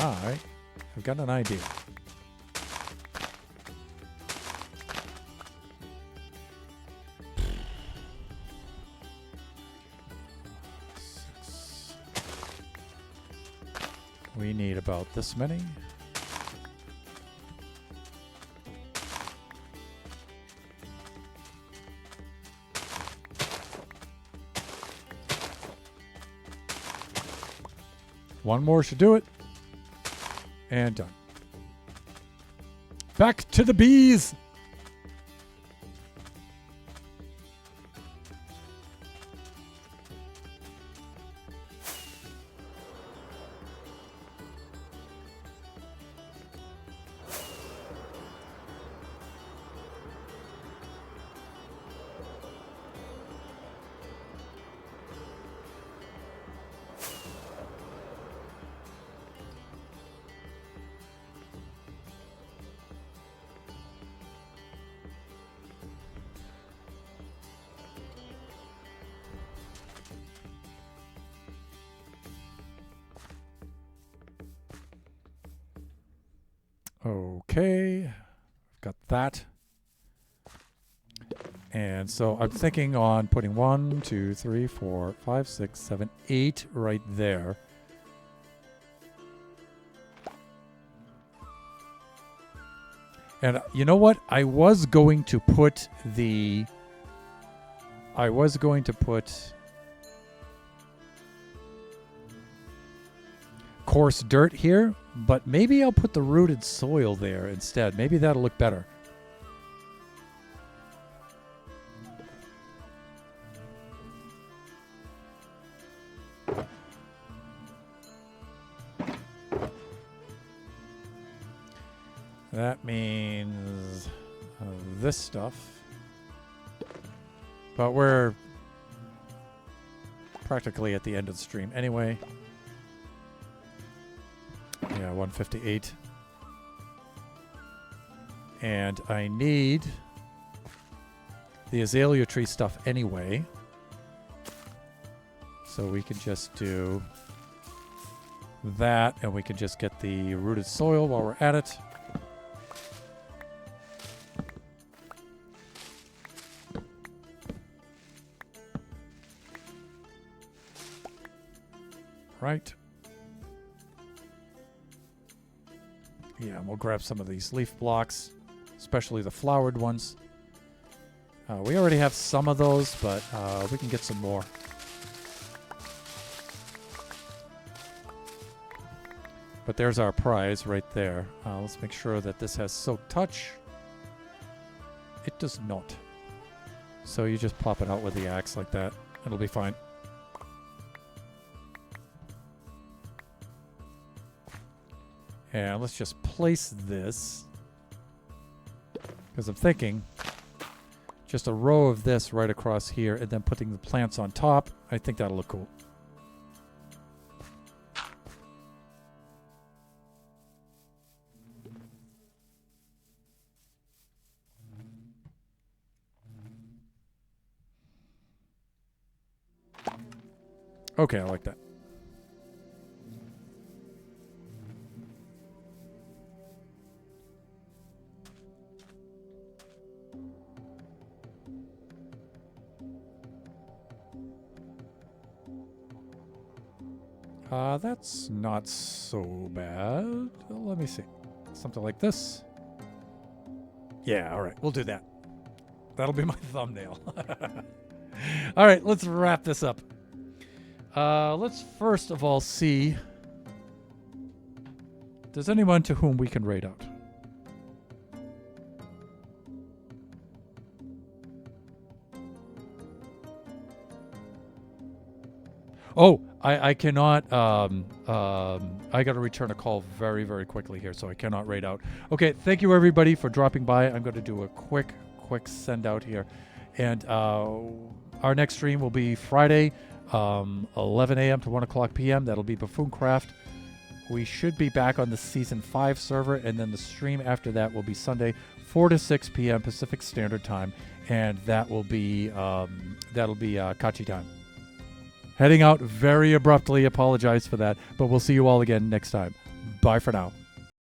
Alright, I've got an idea. We need about this many. One more should do it. And done. Back to the bees! Okay, got that. And so I'm thinking on putting 1, 2, 3, 4, 5, 6, 7, 8 right there. And you know what? I was going to put coarse dirt here, but maybe I'll put the rooted soil there instead. Maybe that'll look better. That means this stuff. But we're practically at the end of the stream anyway. Yeah, 158. And I need the azalea tree stuff anyway. So we can just do that, and we can just get the rooted soil while we're at it. Right. Yeah, and we'll grab some of these leaf blocks, especially the flowered ones. We already have some of those, but we can get some more. But there's our prize right there. Let's make sure that this has Silk Touch. It does not. So you just pop it out with the axe like that. It'll be fine. And let's just place this. Because I'm thinking just a row of this right across here and then putting the plants on top. I think that'll look cool. Okay, I like that. That's not so bad. Let me see. Something like this. Yeah, all right. We'll do that. That'll be my thumbnail. All right, let's wrap this up. Let's first of all see, there's anyone to whom we can raid out? Oh, I cannot, I got to return a call very, very quickly here, so I cannot raid out. Okay, thank you everybody for dropping by. I'm going to do a quick send out here. And our next stream will be Friday, 11 a.m. to 1 o'clock p.m. That'll be Buffooncraft. We should be back on the Season 5 server, and then the stream after that will be Sunday, 4 to 6 p.m. Pacific Standard Time, and that will be Kachi time. Heading out very abruptly, apologize for that, but we'll see you all again next time. Bye for now.